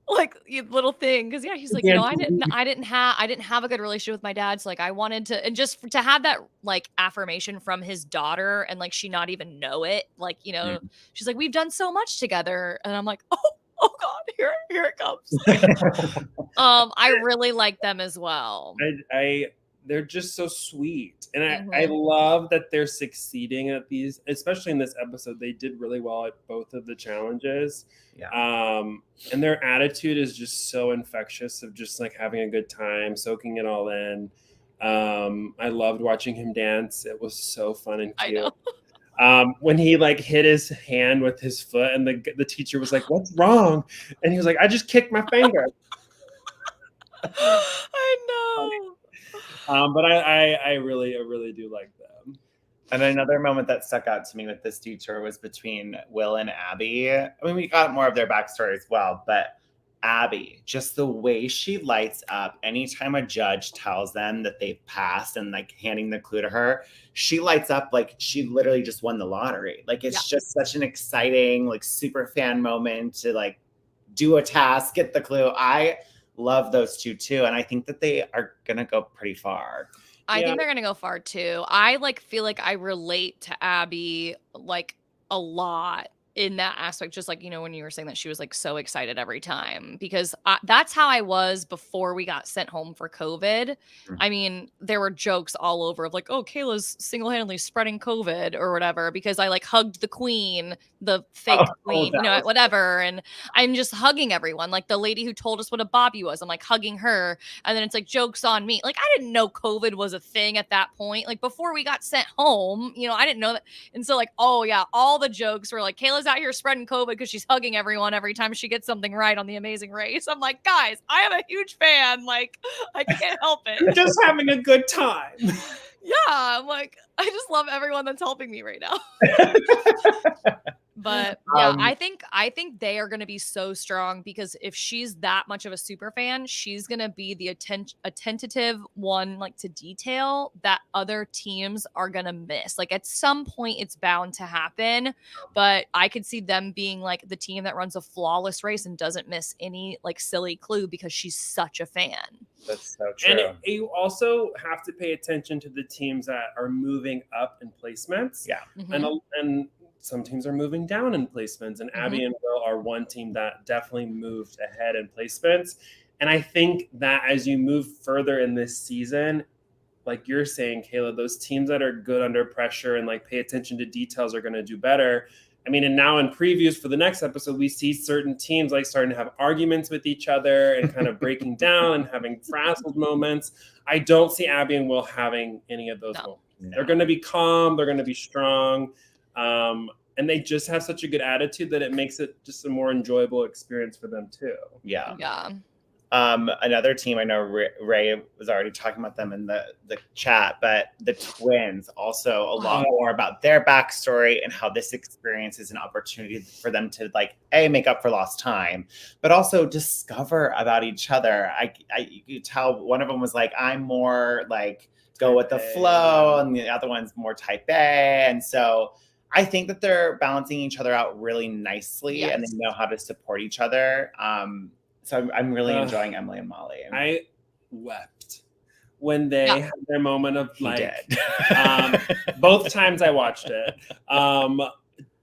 like little thing because yeah, he's like, you know, I didn't have a good relationship with my dad, so like I wanted to, and just to have that like affirmation from his daughter, and like she not even know it, like, you know, she's like, we've done so much together, and I'm like, oh god, here it comes. I really like them as well. I they're just so sweet, and I Mhm. love that they're succeeding at these, especially in this episode. They did really well at both of the challenges. Yeah. And their attitude is just so infectious of just like having a good time, soaking it all in. I loved watching him dance. It was so fun and I cute. know. When he like hit his hand with his foot, and the teacher was like, "What's wrong?" And he was like, "I just kicked my finger." I know. But I really do like them. And another moment that stuck out to me with this Detour was between Will and Abby. I mean, we got more of their backstory as well, but Abby, just the way she lights up anytime a judge tells them that they've passed and like handing the clue to her, she lights up like she literally just won the lottery. Like, it's just such an exciting, like, super fan moment to like do a task, get the clue. I love those two too. And I think that they are going to go pretty far. I think they're gonna go far too. I like feel like I relate to Abby like a lot in that aspect. Just like, you know, when you were saying that she was like so excited every time, because that's how I was before we got sent home for COVID. I mean, there were jokes all over of like, oh, Cayla's single-handedly spreading COVID or whatever, because I like hugged the queen, the fake queen, you know, whatever. And I'm just hugging everyone. Like the lady who told us what a bobby was, I'm like hugging her. And then it's like jokes on me. Like, I didn't know COVID was a thing at that point. Like before we got sent home, you know, I didn't know that. And so like, oh yeah, all the jokes were like, Cayla's out here spreading COVID because she's hugging everyone every time she gets something right on The Amazing Race. I'm like, guys, I am a huge fan. Like, I can't help it. You're just having a good time. Yeah, I'm like, I just love everyone that's helping me right now. But yeah, I think they are going to be so strong, because if she's that much of a super fan, she's going to be the attentive one, like to detail that other teams are going to miss. Like at some point it's bound to happen, but I could see them being like the team that runs a flawless race and doesn't miss any like silly clue because she's such a fan. That's so true. And you also have to pay attention to the teams that are moving up in placements. Yeah. And some teams are moving down in placements, and Abby and Will are one team that definitely moved ahead in placements. And I think that as you move further in this season, like you're saying, Cayla, those teams that are good under pressure and like pay attention to details are going to do better. I mean, and now in previews for the next episode, we see certain teams like starting to have arguments with each other and kind of breaking down and having frazzled moments. I don't see Abby and Will having any of those moments. They're going to be calm. They're going to be strong. And they just have such a good attitude that it makes it just a more enjoyable experience for them too. Yeah. Yeah. Another team, I know Ray was already talking about them in the chat, but the twins, also a lot more about their backstory and how this experience is an opportunity for them to like make up for lost time, but also discover about each other. You could tell one of them was like, I'm more like go with the flow, and the other one's more type A. And so I think that they're balancing each other out really nicely, and they know how to support each other. So I'm really enjoying Emily and Molly. I wept when they had their moment of like, both times I watched it.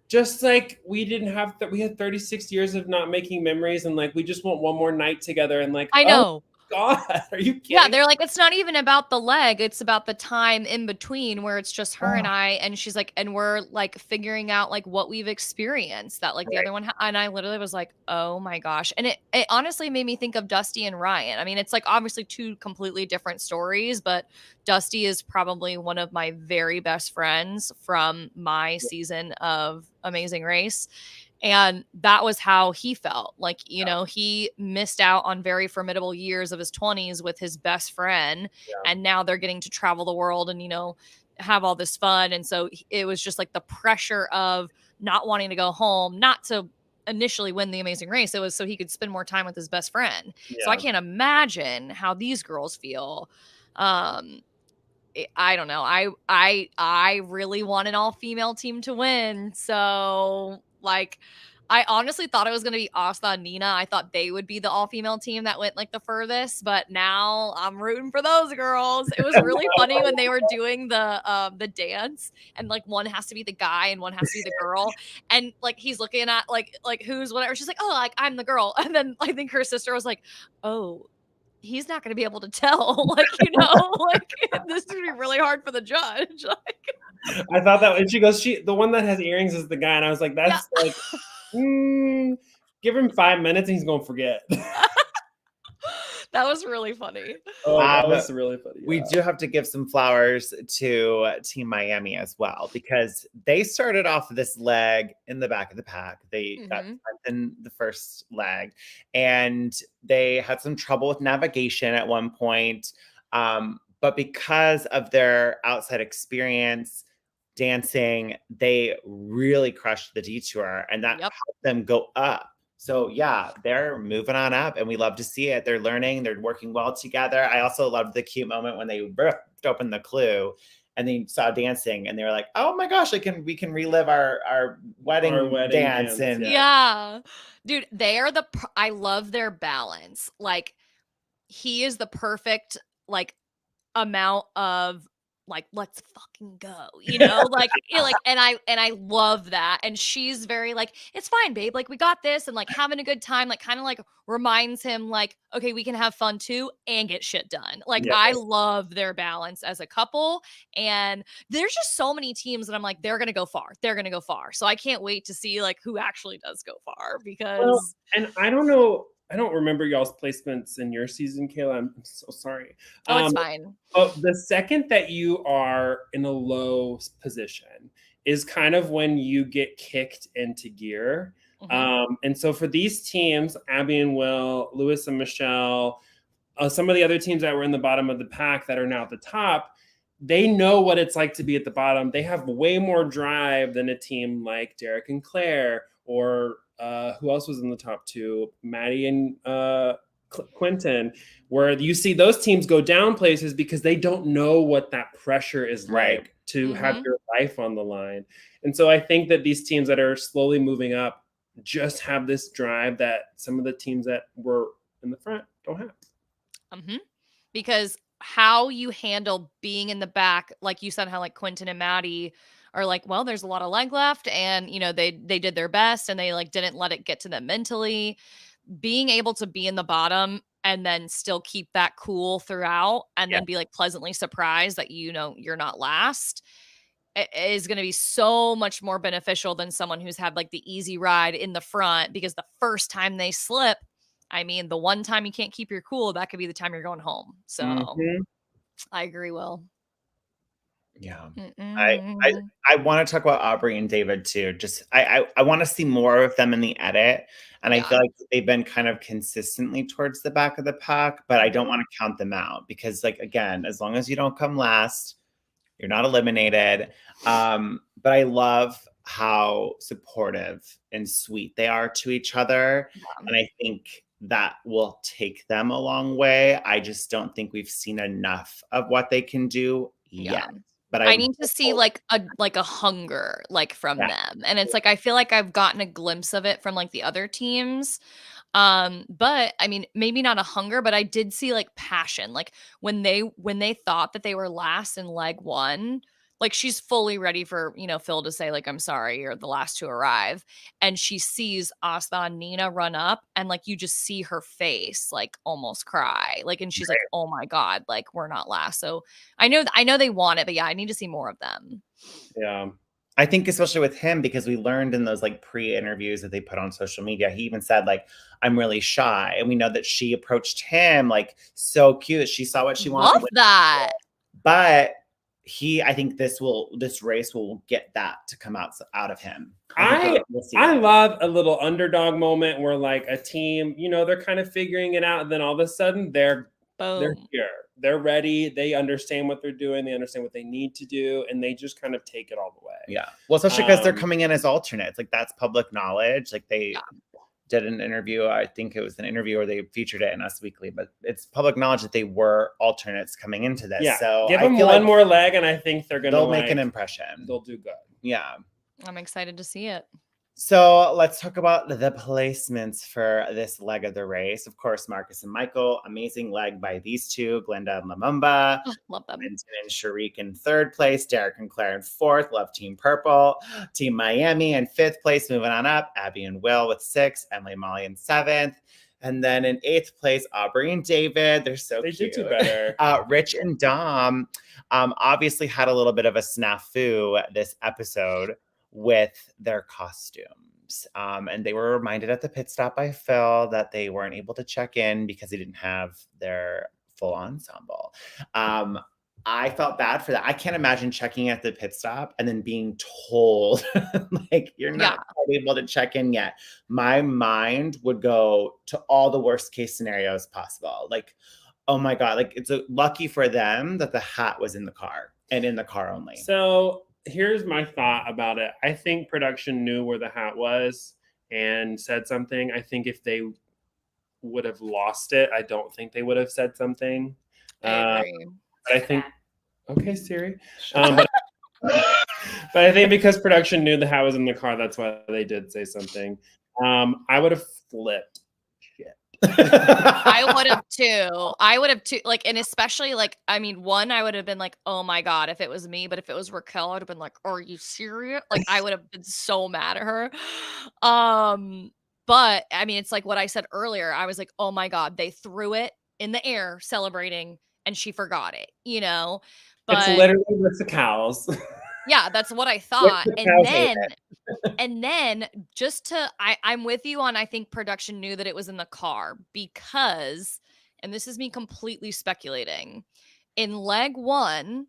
Just like we had 36 years of not making memories, and like we just want one more night together, and like I know. God, are you kidding? Yeah, they're like, it's not even about the leg, it's about the time in between where it's just her and I, and she's like, and we're like figuring out like what we've experienced that like the other one and I literally was like, oh my gosh. And it honestly made me think of Dusty and Ryan. I mean, it's like obviously two completely different stories, but Dusty is probably one of my very best friends from my season of Amazing Race. And that was how he felt. Like, you know, he missed out on very formidable years of his 20s with his best friend. Yeah. And now they're getting to travel the world and, you know, have all this fun. And so it was just like the pressure of not wanting to go home, not to initially win the Amazing Race. It was so he could spend more time with his best friend. So I Yeah. can't imagine how these girls feel. I don't know. I really want an all-female team to win. So, like, I honestly thought it was going to be Asta and Nina. I thought they would be the all-female team that went like the furthest, but now I'm rooting for those girls. It was really funny when they were doing the dance and like one has to be the guy and one has to be the girl, and like he's looking at like who's whatever. She's like, "Oh, like I'm the girl." And then I think her sister was like, "Oh, he's not going to be able to tell." Like, you know, like this is going to be really hard for the judge. Like, I thought that, and she goes, the one that has earrings is the guy, and I was like, that's yeah. like, give him 5 minutes and he's gonna forget. That was really funny. Oh, that was really funny. We do have to give some flowers to Team Miami as well, because they started off this leg in the back of the pack. They got in the first leg, and they had some trouble with navigation at one point. But because of their outside experience dancing, they really crushed the Detour, and that helped them go up. So yeah, they're moving on up, and we love to see it. They're learning, they're working well together. I also loved the cute moment when they ripped open the clue and they saw dancing, and they were like, "Oh my gosh, we can relive our wedding dance." And yeah, dude, they are I love their balance. Like, he is the perfect like amount of like, let's fucking go, you know, like, and I love that. And she's very like, it's fine, babe. Like, we got this, and like having a good time, like kind of like reminds him like, okay, we can have fun too and get shit done. Like, I love their balance as a couple. And there's just so many teams that I'm like, they're going to go far. They're going to go far. So I can't wait to see like who actually does go far, because. And I don't know. I don't remember y'all's placements in your season, Cayla. I'm so sorry. Oh, it's fine. But the second that you are in a low position is kind of when you get kicked into gear. And so for these teams, Abby and Will, Lewis and Michelle, some of the other teams that were in the bottom of the pack that are now at the top, they know what it's like to be at the bottom. They have way more drive than a team like Derek and Claire, or who else was in the top two? Maddie and Quentin, where you see those teams go down places because they don't know what that pressure is like to have your life on the line. And so I think that these teams that are slowly moving up just have this drive that some of the teams that were in the front don't have. Because how you handle being in the back, like you said, how like Quentin and Maddie are like, well, there's a lot of leg left, and you know, they did their best and they like didn't let it get to them mentally. Being able to be in the bottom and then still keep that cool throughout, and then be like pleasantly surprised that, you know, you're not last, is going to be so much more beneficial than someone who's had like the easy ride in the front, because the first time they slip, I mean, the one time you can't keep your cool, that could be the time you're going home. So I agree, Will. Yeah. I want to talk about Aubrey and David too. Just I want to see more of them in the edit. And I feel like they've been kind of consistently towards the back of the pack, but I don't want to count them out, because like, again, as long as you don't come last, you're not eliminated. But I love how supportive and sweet they are to each other. And I think that will take them a long way. I just don't think we've seen enough of what they can do yet. But I need to see like a hunger like from them. And it's like, I feel like I've gotten a glimpse of it from like the other teams. But I mean, maybe not a hunger, but I did see like passion. Like when they thought that they were last in leg one, like she's fully ready for, you know, Phil to say like, I'm sorry, you're the last to arrive. And she sees Asta and Nina run up, and like you just see her face like almost cry. Like, and she's like, oh my God, like we're not last. So I know they want it, but yeah, I need to see more of them. Yeah. I think especially with him, because we learned in those like pre-interviews that they put on social media, he even said like, I'm really shy. And we know that she approached him like so cute. She saw what she wanted. Love that. But I think this race will get that to come out of him. We'll see I it. love a little underdog moment where like a team, they're kind of figuring it out, and then all of a sudden they're Boom. here. They're ready. They understand what they're doing. They understand what they need to do, and they just kind of take it all the way. Yeah. Well, especially because they're coming in as alternates. Like, that's public knowledge. Like, they did an interview. I think it was an interview where they featured it in Us Weekly, but it's public knowledge that they were alternates coming into this. Yeah. So give them one more leg, and I think they'll make an impression. They'll do good. Yeah. I'm excited to see it. So let's talk about the placements for this leg of the race. Of course, Marcus and Michael, amazing leg by these two, Glenda and Lumumba. Oh, love them. Vincent and Sharik in third place, Derek and Claire in fourth. Love Team Purple. Team Miami in fifth place, moving on up. Abby and Will with sixth. Emily and Molly in seventh. And then in eighth place, Aubrey and David. They're so cute. They did do better. Rich and Dom obviously had a little bit of a snafu this episode with their costumes. And they were reminded at the pit stop by Phil that they weren't able to check in because they didn't have their full ensemble. I felt bad for that. I can't imagine checking at the pit stop and then being told like, you're not quite able to check in yet. My mind would go to all the worst case scenarios possible. Like, oh my God, like, it's lucky for them that the hat was in the car and in the car only. So here's my thought about it. I think production knew where the hat was and said something. I think if they would have lost it, I don't think they would have said something. I agree. But I think, okay, Siri. But I think because production knew the hat was in the car, that's why they did say something. I would have flipped. I would have too. Like, and especially like, I mean, one, I would have been like, oh my God, if it was me, but if it was Raquel, I'd have been like, are you serious? Like, I would have been so mad at her. But I mean, it's like what I said earlier. I was like, oh my God, they threw it in the air celebrating and she forgot it, But it's literally with the cows. Yeah, that's what I thought. And then I'm with you on, I think production knew that it was in the car because, and this is me completely speculating, in leg one,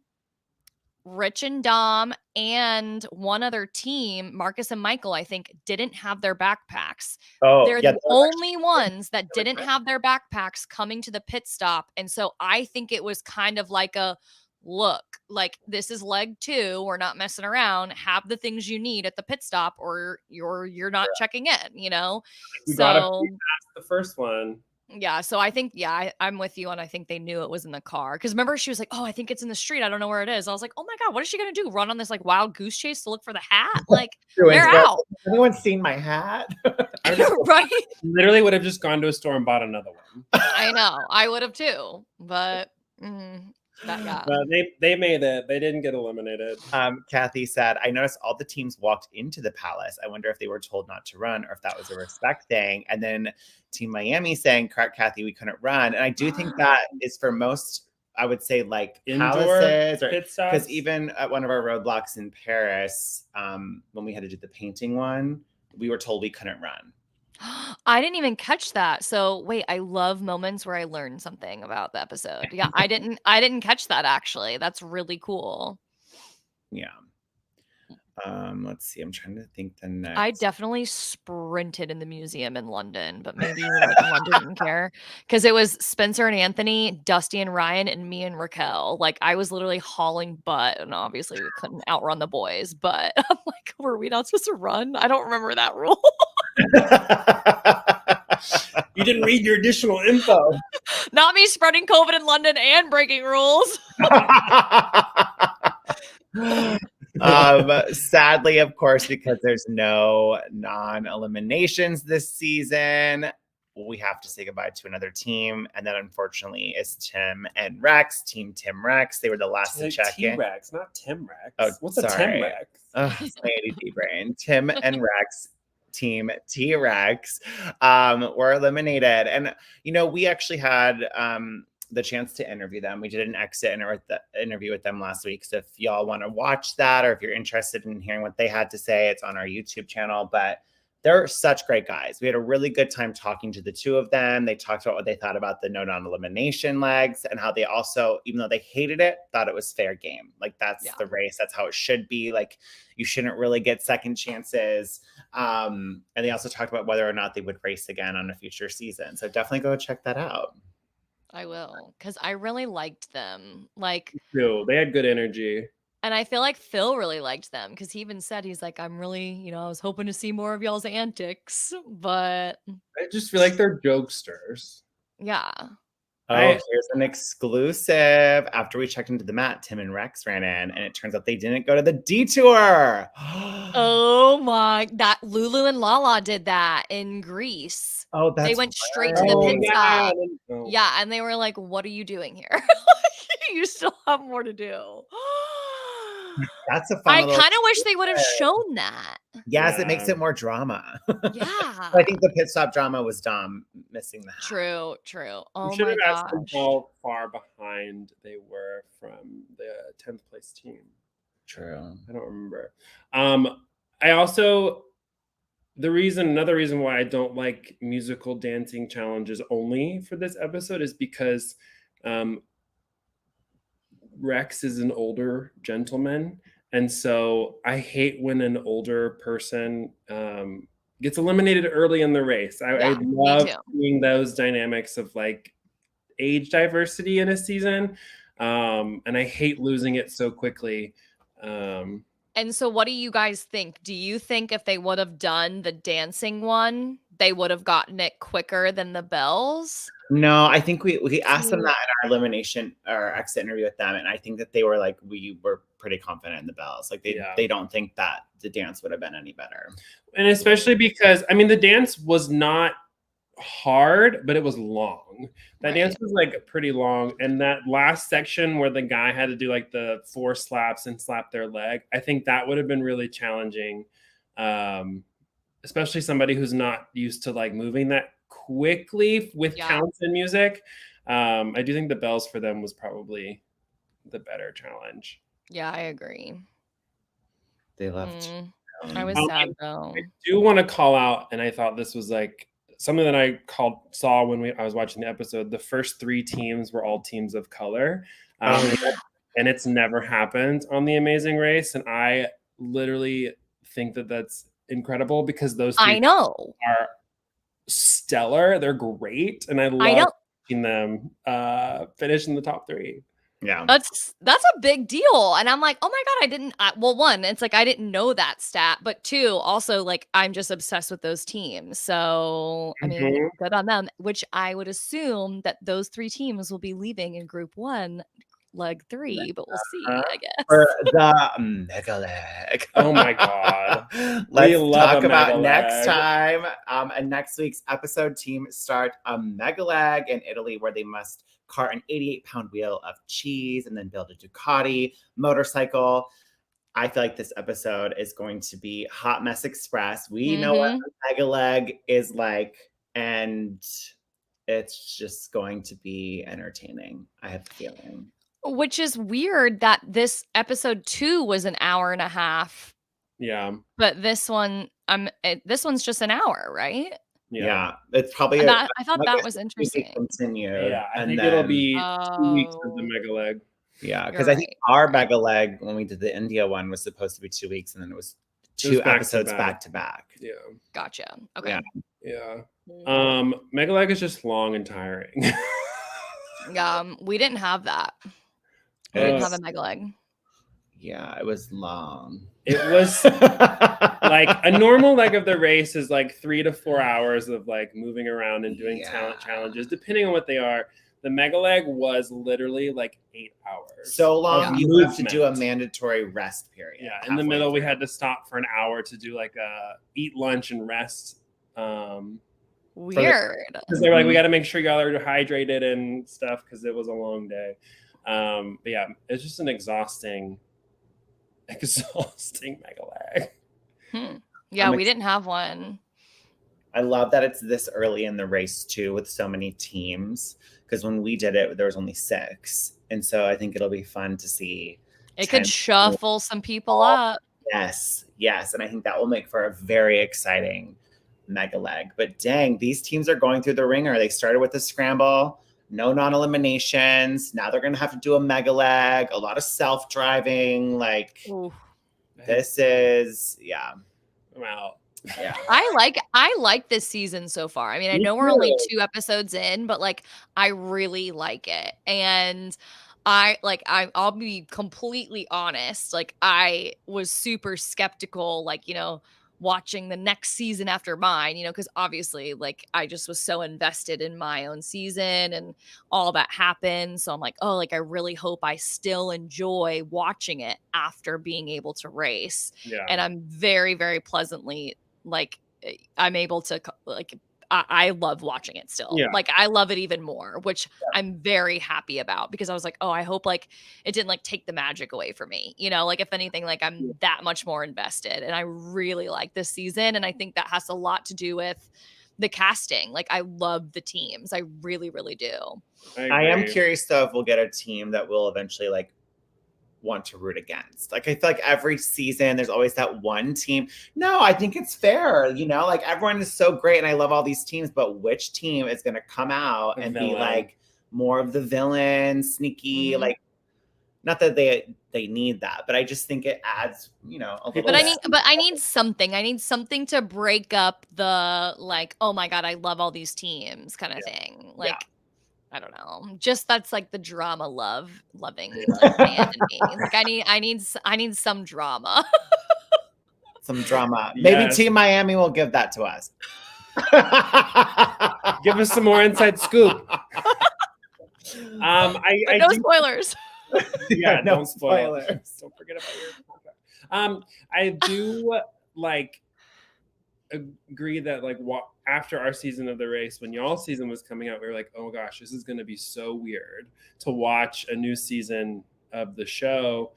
Rich and Dom and one other team, Marcus and Michael, I think, didn't have their backpacks. They're the only ones that didn't have their backpacks coming to the pit stop. And so I think it was kind of like a, look, like, this is leg two. We're not messing around. Have the things you need at the pit stop or you're not checking in, You gotta pass the first one. Yeah. So I think, I'm with you. And I think they knew it was in the car. Cause remember, she was like, oh, I think it's in the street. I don't know where it is. I was like, oh my God, what is she going to do? Run on this like wild goose chase to look for the hat? Like, they're out. Anyone seen my hat? Right. Literally would have just gone to a store and bought another one. I know. I would have too. But they made it. They didn't get eliminated. Kathy said, I noticed all the teams walked into the palace. I wonder if they were told not to run or if that was a respect thing. And then Team Miami saying, correct, Kathy, we couldn't run. And I do think that is for most, I would say, like palaces, because even at one of our roadblocks in Paris, when we had to do the painting one, we were told we couldn't run. I didn't even catch that. So wait, I love moments where I learn something about the episode. Yeah, I didn't catch that actually. That's really cool. Yeah. Let's see. I'm trying to think the next. I definitely sprinted in the museum in London, but maybe like London didn't care because it was Spencer and Anthony, Dusty and Ryan, and me and Raquel. Like, I was literally hauling butt, and obviously we couldn't outrun the boys. But I'm like, were we not supposed to run? I don't remember that rule. You didn't read your additional info. Not me spreading COVID in London and breaking rules. Sadly, of course, because there's no non-eliminations this season, we have to say goodbye to another team. And that, unfortunately, is Tim and Rex. Team Tim Rex. They were the last to check in. T-Rex, not Tim Rex. Oh, what's a Tim Rex? My ADD brain. Tim and Rex. Team T-Rex were eliminated. And, we actually had the chance to interview them. We did an exit interview with them last week. So if y'all want to watch that, or if you're interested in hearing what they had to say, it's on our YouTube channel. But they're such great guys. We had a really good time talking to the two of them. They talked about what they thought about the no non-elimination legs and how they also, even though they hated it, thought it was fair game. Like that's the race. That's how it should be. Like you shouldn't really get second chances. And they also talked about whether or not they would race again on a future season. So definitely go check that out. I will, because I really liked them. Like, they had good energy. And I feel like Phil really liked them because he even said, he's like, I'm really, I was hoping to see more of y'all's antics, but I just feel like they're jokesters. yeah. Oh, here's an exclusive. After we checked into the mat, Tim and Rex ran in, and it turns out they didn't go to the Detour. Oh my, that Lulu and Lala did that in Greece. Oh, that's They went straight to the pit stop. Yeah, and they were like, what are you doing here? You still have more to do. That's a fun I kind of wish they would have shown that. Yes, it makes it more drama. Yeah. I think the pit stop drama was Dom missing that. True. Oh we should my have asked them gosh. how far behind they were from the 10th place team. True. I don't remember. I also, another reason why I don't like musical dancing challenges only for this episode is because Rex is an older gentleman. And so I hate when an older person gets eliminated early in the race. I love seeing those dynamics of like age diversity in a season. And I hate losing it so quickly. And so what do you guys think? Do you think if they would have done the dancing one, they would have gotten it quicker than the bells? No, I think we asked them that in our elimination or exit interview with them, and I think that they were like, we were pretty confident in the bells. Like they don't think that the dance would have been any better. And especially because, I mean, the dance was not hard, but it was long. That dance was like pretty long. And that last section where the guy had to do like the 4 slaps and slap their leg, I think that would have been really challenging. Especially somebody who's not used to like moving that quickly with counts and music. I do think the bells for them was probably the better challenge. Yeah, I agree. They left. I was sad though. I do want to call out, and I thought this was like something that I saw when I was watching the episode. The first 3 teams were all teams of color. And it's never happened on The Amazing Race. And I literally think that that's incredible because those 3 are stellar. They're great. And I love seeing them finish in the top 3. Yeah. That's a big deal. And I'm like, oh my God, well, one, it's like, I didn't know that stat, but 2, also like, I'm just obsessed with those teams. So, I mean, good on them, which I would assume that those 3 teams will be leaving in group 1, leg 3, but we'll see, I guess. For the mega leg. Oh my God. Let's talk about next time. And next week's episode, team start a mega leg in Italy where they must cart an 88-pound wheel of cheese and then build a Ducati motorcycle. I feel like this episode is going to be Hot Mess Express. We know what the mega leg is like, and it's just going to be entertaining. I have a feeling. Which is weird that this episode 2 was an hour and a half. Yeah. But this one, this one's just an hour, right? Yeah. It's probably I thought that was interesting. Yeah, I think it'll be 2 weeks of the mega leg. Yeah, because I think our mega leg when we did the India one was supposed to be 2 weeks, and then it was 2 episodes back to back. Yeah. Gotcha. Okay. Yeah. Mega leg is just long and tiring. We didn't have that. We didn't have a mega leg. Yeah, it was long. It was like a normal leg of the race is like 3 to 4 hours of like moving around and doing talent challenges, depending on what they are. The mega leg was literally like 8 hours. So long you have to do a mandatory rest period. Yeah, in the middle we had to stop for an hour to do like eat lunch and rest. Weird. Because they were like, we got to make sure y'all are hydrated and stuff because it was a long day. But yeah, it's just an exhausting mega leg. Yeah, we didn't have one. I love that it's this early in the race too, with so many teams. Because when we did it, there was only 6, and so I think it'll be fun to see. It could shuffle some people up. Yes, and I think that will make for a very exciting mega leg. But dang, these teams are going through the ringer. They started with the scramble, no non-eliminations. Now they're going to have to do a mega leg, a lot of self-driving. Like, Ooh. this is, yeah. Wow. Yeah. I like this season so far. I mean, I Me know we're only too. 2 episodes in, but like I really like it. And I'll be completely honest. Like I was super skeptical, like, watching the next season after mine, because obviously like I just was so invested in my own season and all that happened. So I'm like, oh, like I really hope I still enjoy watching it after being able to race. Yeah. And I'm very, very pleasantly like I'm able to like I love watching it still. Yeah. Like I love it even more, which I'm very happy about because I was like, oh, I hope like it didn't like take the magic away from me. Like if anything, like I'm that much more invested. And I really like this season. And I think that has a lot to do with the casting. Like I love the teams. I really, really do. I am curious though if we'll get a team that will eventually like want to root against. Like I feel like every season there's always that one team. No, I think it's fair, like everyone is so great and I love all these teams, but which team is going to come out and be like more of the villain, sneaky, like not that they need that, but I just think it adds, a little but I need something. I need something to break up the like, oh my God, I love all these teams kind of thing. Like I don't know. Just that's like the drama loving like, man in me. Like I need some drama. Some drama. Yes. Maybe Team Miami will give that to us. Give us some more inside scoop. No spoilers. Yeah, no spoilers. Don't forget about your I do like agree that like after our season of the race, when y'all's season was coming out, we were like, oh gosh, this is going to be so weird to watch a new season of the show.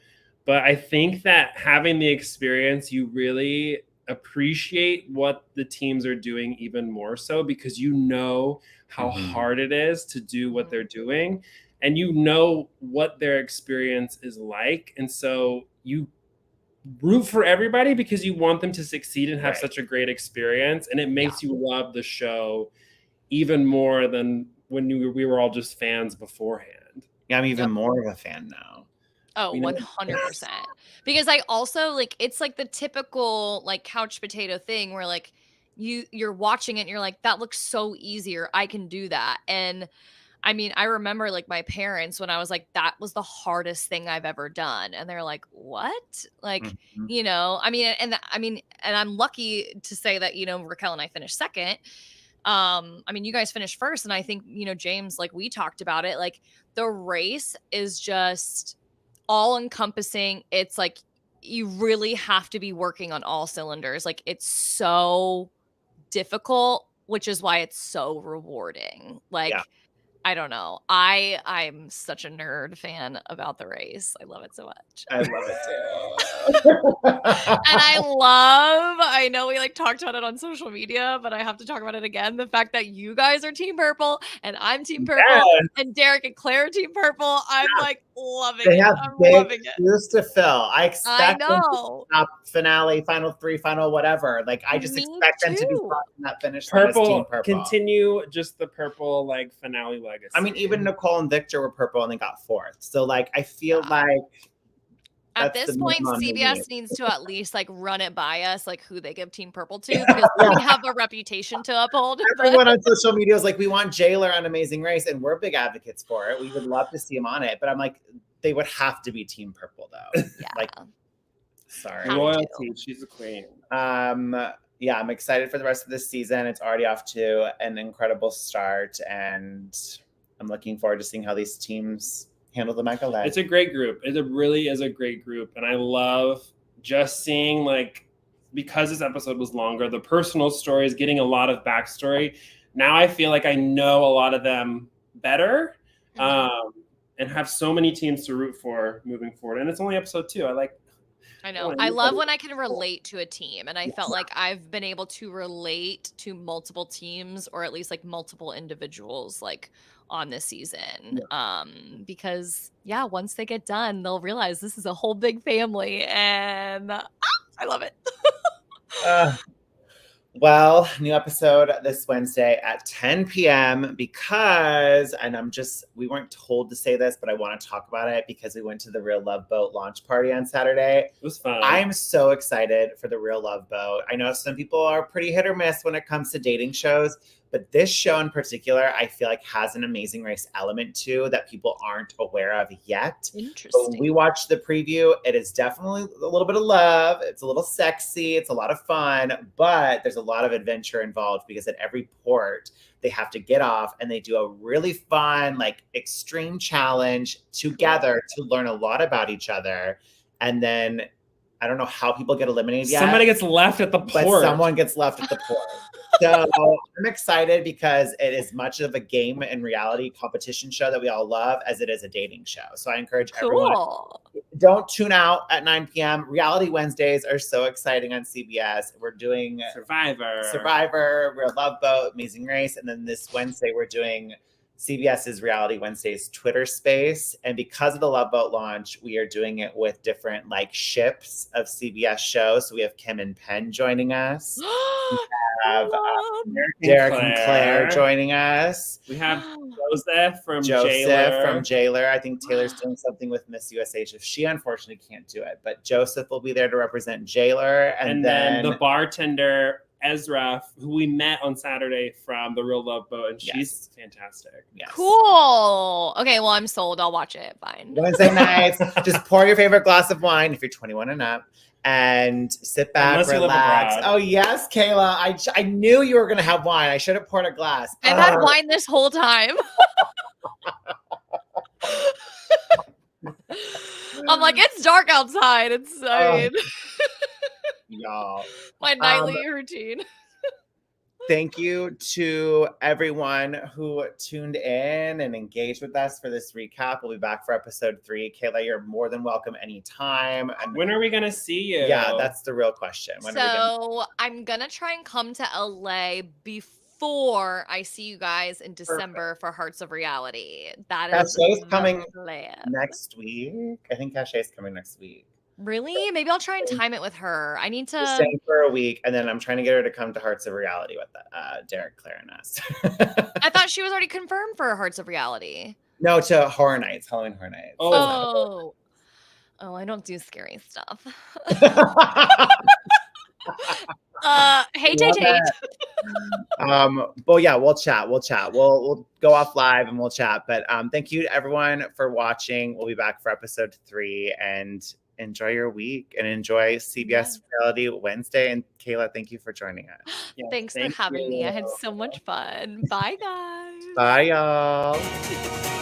But I think that having the experience, you really appreciate what the teams are doing even more so because you know how hard it is to do what they're doing and you know what their experience is like. And so you root for everybody because you want them to succeed and have such a great experience. And it makes you love the show even more than when we were all just fans beforehand. Yeah, I'm even more of a fan now. Oh, 100%. Because I also like, it's like the typical like couch potato thing where like you're watching it and you're like, that looks so easier. I can do that. And I mean, I remember like my parents when I was like, that was the hardest thing I've ever done. And they're like, what? Like, I mean, and I'm lucky to say that, Raquel and I finished second. I mean, you guys finished first. And I think, James, like we talked about it, like the race is just all encompassing. It's like, you really have to be working on all cylinders. Like it's so difficult, which is why it's so rewarding. Like, I don't know. I'm such a nerd fan about the race. I love it so much. I love it too. And I know we like talked about it on social media, but I have to talk about it again. The fact that you guys are Team Purple and I'm Team Purple and Derek and Claire are Team Purple. I'm like loving it. I'm loving it. Shoes to fill. I expect them to stop finale, final three, final whatever. Like I just expect them to be in that finish. Purple, continue just the purple like finale legacy. I mean, even Nicole and Victor were purple and they got fourth. So like I feel like at this point, CBS needs to at least like run it by us, like who they give Team Purple to, because we have a reputation to uphold. Everyone on social media is like, we want Cayla on Amazing Race, and we're big advocates for it. We would love to see him on it, but I'm like, they would have to be Team Purple though. Yeah. Like, sorry. Loyalty, she's a queen. Yeah, I'm excited for the rest of this season. It's already off to an incredible start, and I'm looking forward to seeing how these teams handle the mega leg. It's a great group. It really is a great group. And I love just seeing like, because this episode was longer, the personal stories, getting a lot of backstory. Now I feel like I know a lot of them better and have so many teams to root for moving forward. And it's only episode 2. I know. I love when I can relate to a team. And I felt like I've been able to relate to multiple teams or at least like multiple individuals like on this season. Because once they get done, they'll realize this is a whole big family and I love it. Well, new episode this Wednesday at 10 p.m. because, we weren't told to say this, but I want to talk about it because we went to the Real Love Boat launch party on Saturday. It was fun. I'm so excited for the Real Love Boat. I know some people are pretty hit or miss when it comes to dating shows, but this show in particular, I feel like has an Amazing Race element to that people aren't aware of yet. Interesting. So we watched the preview. It is definitely a little bit of love. It's a little sexy. It's a lot of fun, but there's a lot of adventure involved because at every port they have to get off and they do a really fun, like extreme challenge together to learn a lot about each other. And then I don't know how people get eliminated yet. Somebody gets left at the port. But someone gets left at the port. So I'm excited because it is much of a game and reality competition show that we all love as it is a dating show. So I encourage everyone, don't tune out at 9 p.m. Reality Wednesdays are so exciting on CBS. We're doing Survivor, Real Love Boat, Amazing Race. And then this Wednesday, we're doing CBS's Reality Wednesdays Twitter space. And because of the Love Boat launch, we are doing it with different like ships of CBS shows. So we have Kim and Penn joining us. We have Derek and Claire joining us. We have Joseph from Jailer. I think Taylor's doing something with Miss USH. She unfortunately can't do it, but Joseph will be there to represent Jailer. And then the bartender, Ezra, who we met on Saturday from the Real Love Boat, and she's fantastic. Yes. Cool. Okay, well, I'm sold. I'll watch it. Fine. Wednesday nights, just pour your favorite glass of wine if you're 21 and up. And sit back, relax. Oh, yes, Cayla. I knew you were going to have wine. I should have poured a glass. I've had wine this whole time. I'm like, it's dark outside. Y'all. My nightly routine. Thank you to everyone who tuned in and engaged with us for this recap. We'll be back for episode 3. Cayla, you're more than welcome anytime. And when are we going to see you? Yeah, that's the real question. I'm going to try and come to LA before I see you guys in December for Hearts of Reality. Cachet's coming next week. I think Cachet's coming next week. Really? Maybe I'll try and time it with her. I need to stay for a week, and then I'm trying to get her to come to Hearts of Reality with Derek, Claire, and us. I thought she was already confirmed for Hearts of Reality. No, to Horror Nights, Halloween Horror Nights. Oh, I don't do scary stuff. Hey, Tate. Well, yeah, we'll chat. We'll go off live and we'll chat. But thank you to everyone for watching. We'll be back for episode 3 and enjoy your week and enjoy CBS Reality Wednesday. And Cayla, thank you for joining us. Thanks for having me. I had so much fun. Bye, guys. Bye, y'all.